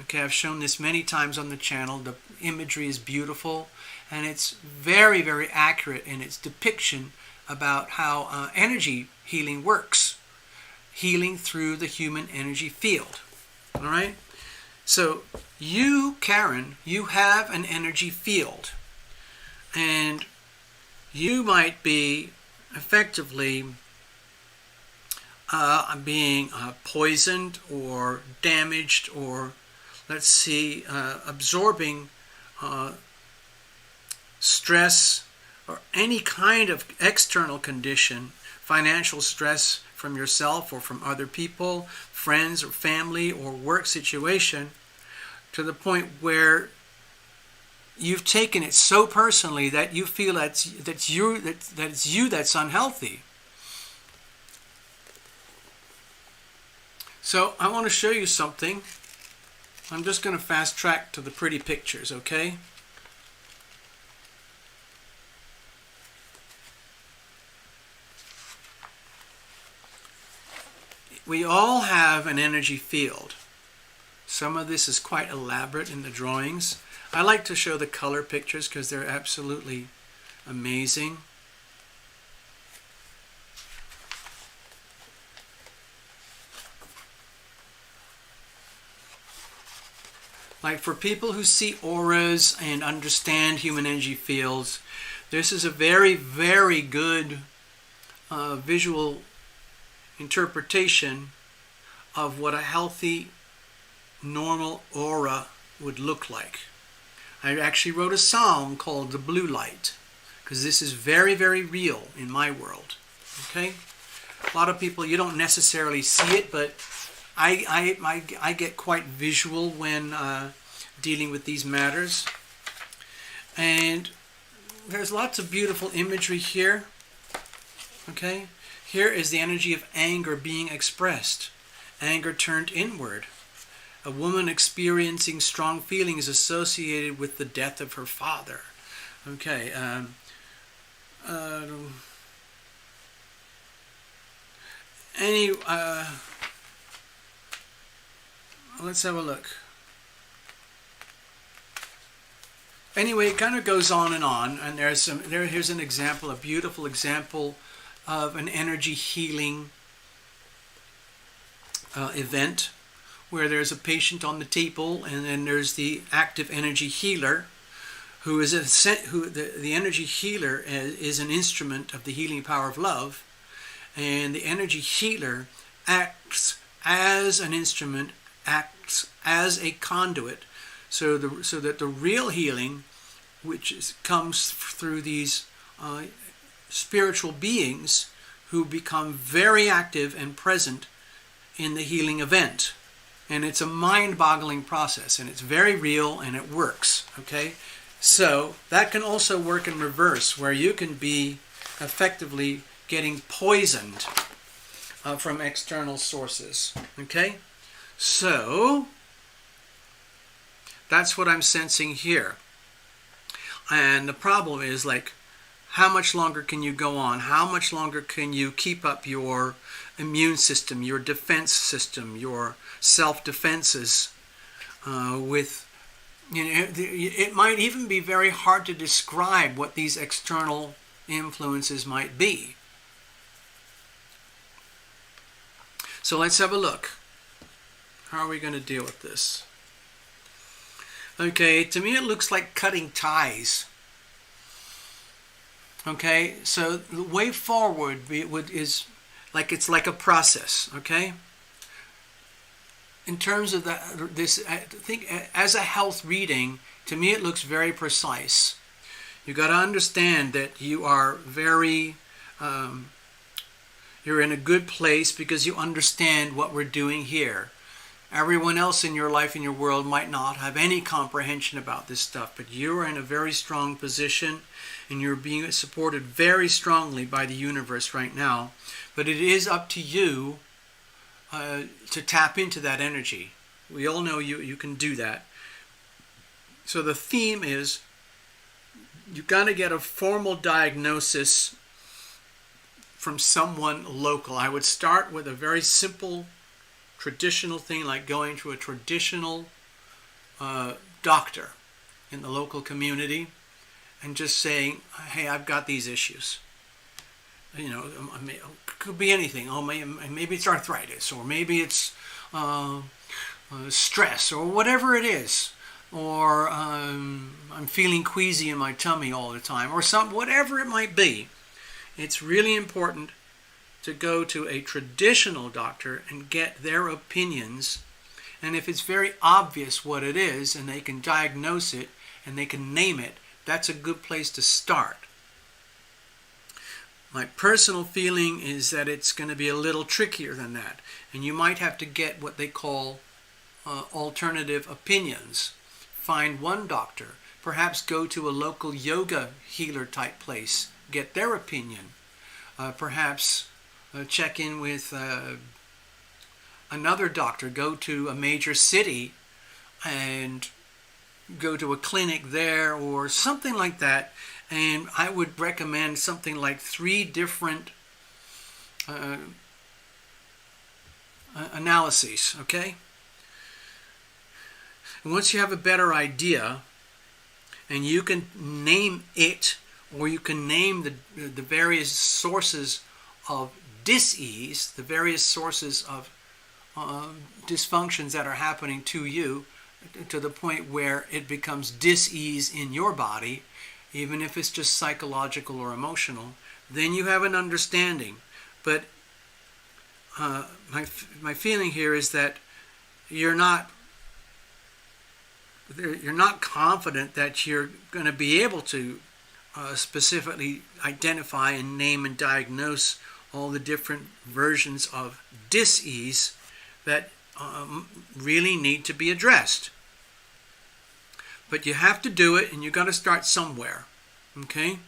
S1: Okay, I've shown this many times on the channel. The imagery is beautiful, and it's very, very accurate in its depiction about how energy healing works. Healing through the human energy field. All right? So you, Karen, you have an energy field. And you might be effectively being poisoned or damaged or, absorbing stress or any kind of external condition, financial stress from yourself or from other people, friends or family or work situation, to the point where you've taken it so personally that you feel that it's you that's unhealthy. So I want to show you something. I'm just going to fast track to the pretty pictures, okay? We all have an energy field. Some of this is quite elaborate in the drawings. I like to show the color pictures because they're absolutely amazing. Like for people who see auras and understand human energy fields, this is a very, very good visual interpretation of what a healthy, normal aura would look like. I actually wrote a psalm called The Blue Light, because this is very, very real in my world. Okay? A lot of people, you don't necessarily see it, but I get quite visual when dealing with these matters. And there's lots of beautiful imagery here. Okay? Here is the energy of anger being expressed. Anger turned inward. A woman experiencing strong feelings associated with the death of her father. Okay. Let's have a look. Anyway, it kind of goes on, and here's an example, a beautiful example of an energy healing event, where there's a patient on the table, and then there's the active energy healer, the energy healer is an instrument of the healing power of love, and the energy healer acts as an instrument, acts as a conduit, so that the real healing, which comes through these spiritual beings who become very active and present in the healing event. And it's a mind-boggling process, and it's very real, and it works. Okay, so that can also work in reverse, where you can be effectively getting poisoned from external sources. Okay, so that's what I'm sensing here. And the problem is, like, how much longer can you go on? How much longer can you keep up your immune system, your defense system, your self-defenses with, it might even be very hard to describe what these external influences might be. So let's have a look. How are we going to deal with this? Okay, to me it looks like cutting ties. Okay, so the way forward is like, it's like a process. Okay, in terms of this, I think as a health reading, to me it looks very precise. You got to understand that you are very, you're in a good place because you understand what we're doing here. Everyone else in your life, in your world, might not have any comprehension about this stuff, but you're in a very strong position, and you're being supported very strongly by the universe right now. But it is up to you to tap into that energy. We all know you can do that. So the theme is, you've got to get a formal diagnosis from someone local. I would start with a very simple, traditional thing, like going to a traditional doctor in the local community and just saying, hey, I've got these issues. It could be anything. Oh, maybe it's arthritis, or maybe it's stress, or whatever it is. Or I'm feeling queasy in my tummy all the time, or whatever it might be. It's really important to go to a traditional doctor and get their opinions. And if it's very obvious what it is, and they can diagnose it, and they can name it, that's a good place to start. My personal feeling is that it's going to be a little trickier than that. And you might have to get what they call alternative opinions. Find one doctor. Perhaps go to a local yoga healer type place. Get their opinion. Perhaps check in with another doctor. Go to a major city and go to a clinic there or something like that. And I would recommend something like 3 different analyses, okay? And once you have a better idea, and you can name it, or you can name the various sources of dis-ease, the various sources of dysfunctions that are happening to you, to the point where it becomes dis-ease in your body, even if it's just psychological or emotional, then you have an understanding. But my feeling here is that you're not you're not confident that you're going to be able to specifically identify and name and diagnose all the different versions of dis-ease that really need to be addressed. But you have to do it, and you've got to start somewhere. Okay?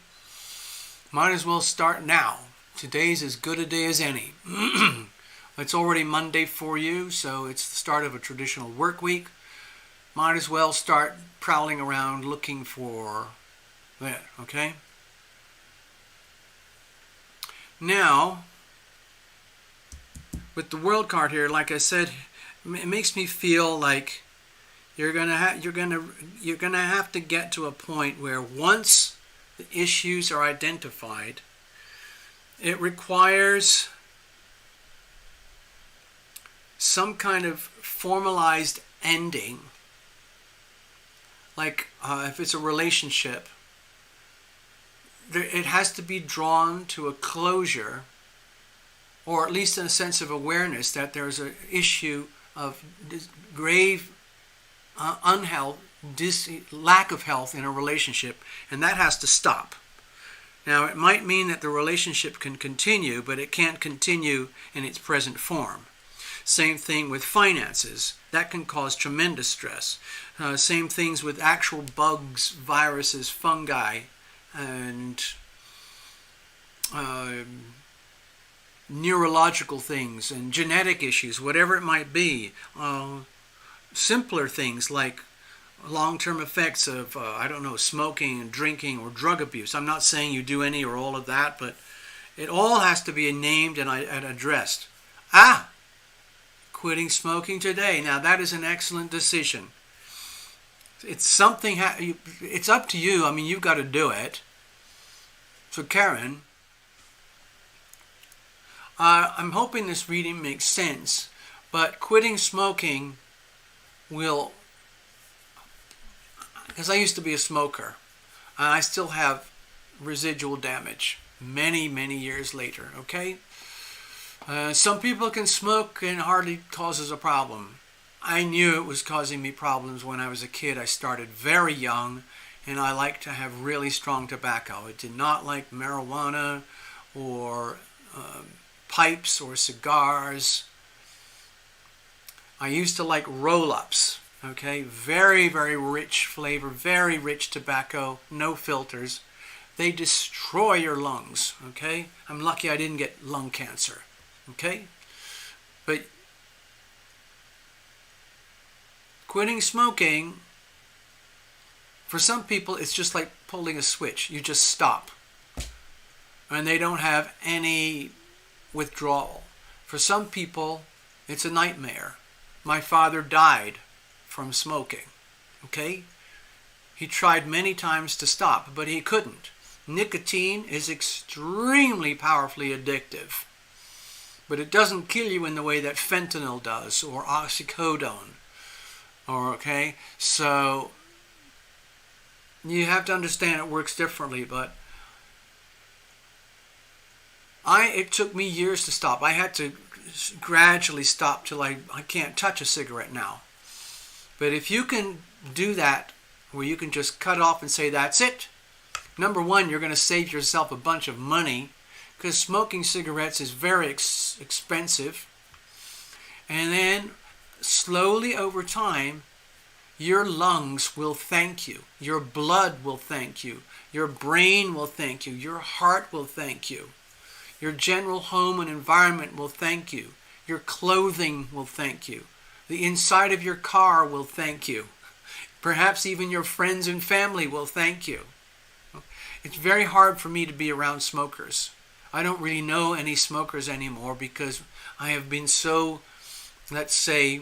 S1: Might as well start now. Today's as good a day as any. It's already Monday for you, so it's the start of a traditional work week. Might as well start prowling around looking for that, okay? Now, with the world card here, like I said, it makes me feel like you're gonna have to get to a point where once the issues are identified, it requires some kind of formalized ending. Like if it's a relationship, it has to be drawn to a closure, or at least in a sense of awareness that there's an issue of grave unhealth, lack of health in a relationship, and that has to stop. Now, it might mean that the relationship can continue, but it can't continue in its present form. Same thing with finances. That can cause tremendous stress. Same things with actual bugs, viruses, fungi, and neurological things and genetic issues, whatever it might be. Simpler things like long-term effects of, smoking and drinking or drug abuse. I'm not saying you do any or all of that, but it all has to be named and addressed. Quitting smoking today. Now, that is an excellent decision. It's something, it's up to you. I mean, you've got to do it. So, Karen, I'm hoping this reading makes sense, but quitting smoking will, because I used to be a smoker, and I still have residual damage many, many years later, okay? Some people can smoke and it hardly causes a problem. I knew it was causing me problems when I was a kid. I started very young, and I liked to have really strong tobacco. I did not like marijuana or pipes or cigars. I used to like roll-ups, okay? Very, very rich flavor, very rich tobacco, no filters. They destroy your lungs, okay? I'm lucky I didn't get lung cancer, okay? But quitting smoking, for some people, it's just like pulling a switch. You just stop. And they don't have any withdrawal. For some people, it's a nightmare. My father died from smoking, okay? He tried many times to stop, but he couldn't. Nicotine is extremely powerfully addictive, but it doesn't kill you in the way that fentanyl does or oxycodone. Okay, so you have to understand it works differently, but it took me years to stop. I had to gradually stop till I can't touch a cigarette now. But if you can do that, where you can just cut off and say that's it, number one, you're going to save yourself a bunch of money, because smoking cigarettes is very expensive. And then slowly over time, your lungs will thank you. Your blood will thank you. Your brain will thank you. Your heart will thank you. Your general home and environment will thank you. Your clothing will thank you. The inside of your car will thank you. Perhaps even your friends and family will thank you. It's very hard for me to be around smokers. I don't really know any smokers anymore because I have been so, let's say,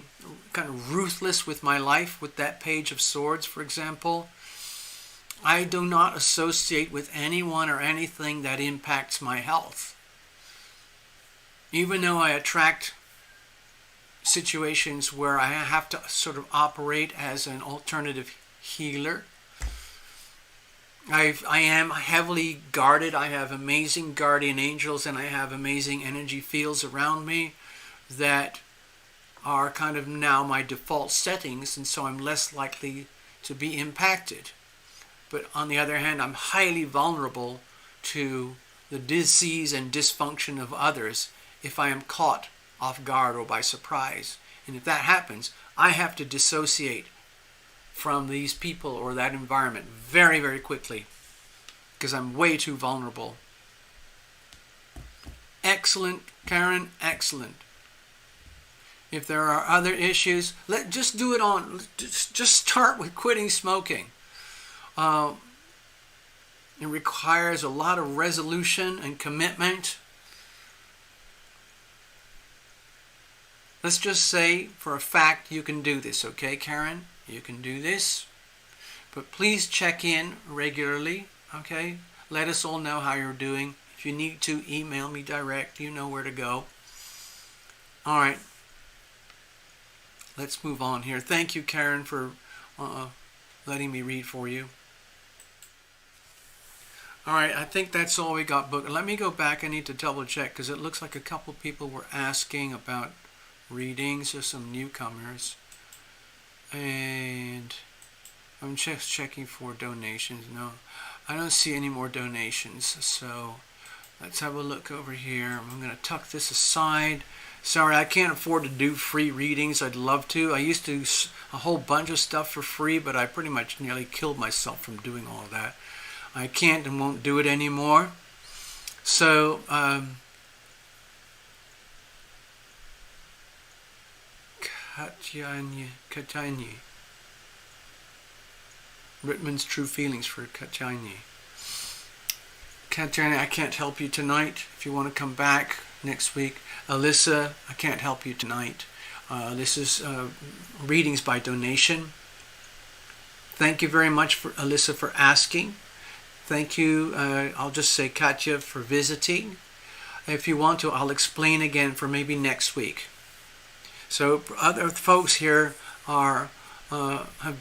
S1: kind of ruthless with my life, with that Page of Swords, for example. I do not associate with anyone or anything that impacts my health. Even though I attract situations where I have to sort of operate as an alternative healer, I am heavily guarded. I have amazing guardian angels, and I have amazing energy fields around me that are kind of now my default settings, and so I'm less likely to be impacted. But on the other hand, I'm highly vulnerable to the disease and dysfunction of others if I am caught off guard or by surprise. And if that happens, I have to dissociate from these people or that environment very, very quickly because I'm way too vulnerable. Excellent, Karen, excellent. If there are other issues, just do it on. Just start with quitting smoking. It requires a lot of resolution and commitment. Let's just say for a fact you can do this, okay, Karen? You can do this. But please check in regularly, okay? Let us all know how you're doing. If you need to, email me direct. You know where to go. All right. Let's move on here. Thank you, Karen, for letting me read for you. All right, I think that's all we got booked. Let me go back. I need to double check because it looks like a couple people were asking about readings of some newcomers. And I'm just checking for donations. No, I don't see any more donations. So let's have a look over here. I'm going to tuck this aside. Sorry, I can't afford to do free readings. I'd love to. I used to do a whole bunch of stuff for free, but I pretty much nearly killed myself from doing all of that. I can't and won't do it anymore. So, Katyanyi. Rittman's True Feelings for Katyanyi. Katyanyi, I can't help you tonight. If you want to come back next week. Alyssa, I can't help you tonight. This is readings by donation. Thank you very much, for Alyssa, for asking. Thank you, I'll just say Katya, for visiting. If you want to, I'll explain again for maybe next week. So other folks here have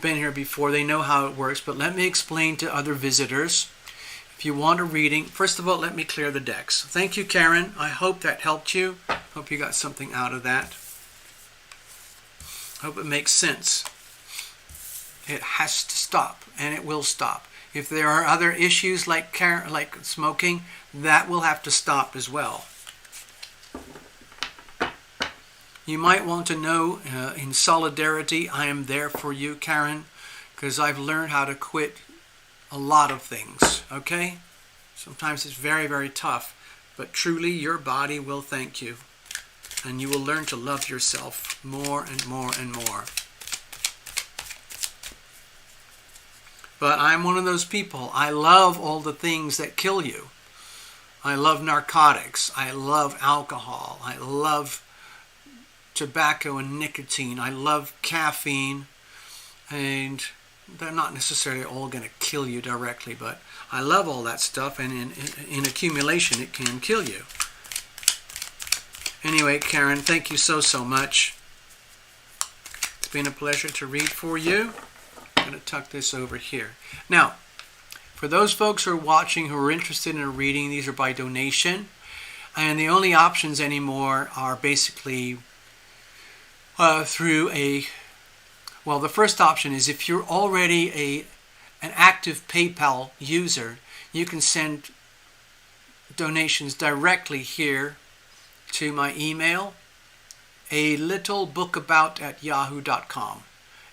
S1: been here before. They know how it works, but let me explain to other visitors. If you want a reading, first of all, let me clear the decks. Thank you, Karen. I hope that helped you. Hope you got something out of that. Hope it makes sense. It has to stop, and it will stop. If there are other issues like smoking, that will have to stop as well. You might want to know, in solidarity, I am there for you, Karen, because I've learned how to quit a lot of things, okay? Sometimes it's very, very tough, but truly your body will thank you, and you will learn to love yourself more and more and more. But I'm one of those people. I love all the things that kill you. I love narcotics. I love alcohol. I love tobacco and nicotine. I love caffeine. And they're not necessarily all going to kill you directly, but I love all that stuff, and in accumulation it can kill you. Anyway, Karen, thank you so much. It's been a pleasure to read for you. I'm going to tuck this over here. Now, for those folks who are watching who are interested in a reading, these are by donation, and the only options anymore are basically through a... Well, the first option is if you're already an active PayPal user, you can send donations directly here to my email, alittlebookabout@yahoo.com.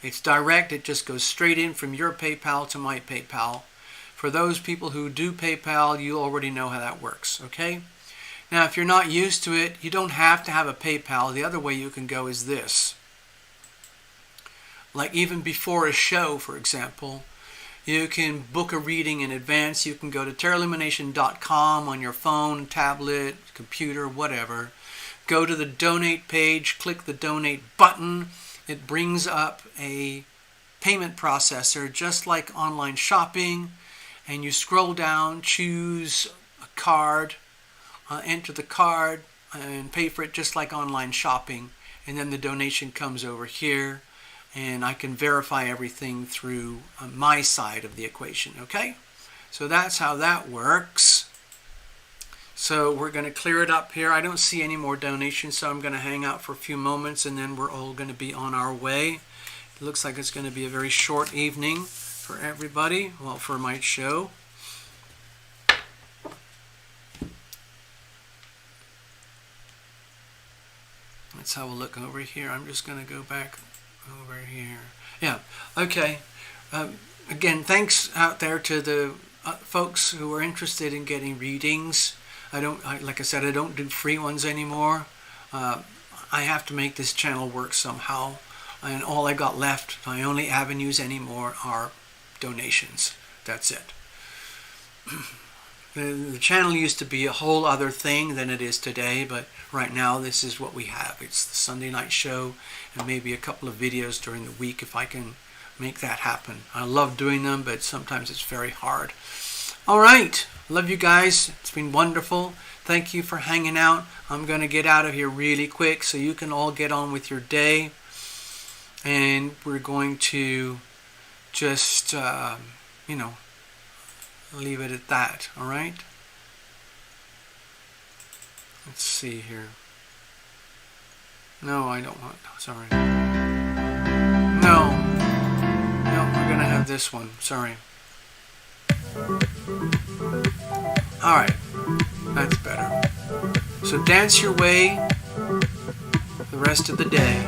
S1: It's direct. It just goes straight in from your PayPal to my PayPal. For those people who do PayPal, you already know how that works, okay? Now, if you're not used to it, you don't have to have a PayPal. The other way you can go is this. Like even before a show, for example, you can book a reading in advance. You can go to terralumination.com on your phone, tablet, computer, whatever. Go to the donate page, click the donate button. It brings up a payment processor just like online shopping, and you scroll down, choose a card, enter the card, and pay for it just like online shopping, and then the donation comes over here, and I can verify everything through my side of the equation, okay? So that's how that works. So we're going to clear it up here. I don't see any more donations, so I'm going to hang out for a few moments, and then we're all going to be on our way. It looks like it's going to be a very short evening for everybody, well, for my show. Let's have a look over here. I'm just going to go back over here. Yeah, okay. Again, thanks out there to the folks who are interested in getting readings. Like I said, I don't do free ones anymore. I have to make this channel work somehow, and all I got left, my only avenues anymore are donations. That's it. The channel used to be a whole other thing than it is today, but right now this is what we have. It's the Sunday night show and maybe a couple of videos during the week if I can make that happen. I love doing them, but sometimes it's very hard. All right, love you guys. It's been wonderful. Thank you for hanging out. I'm going to get out of here really quick so you can all get on with your day. And we're going to just, leave it at that, all right? Let's see here. No, I don't want, sorry. No, we're going to have this one, sorry. All right, that's better. So dance your way the rest of the day.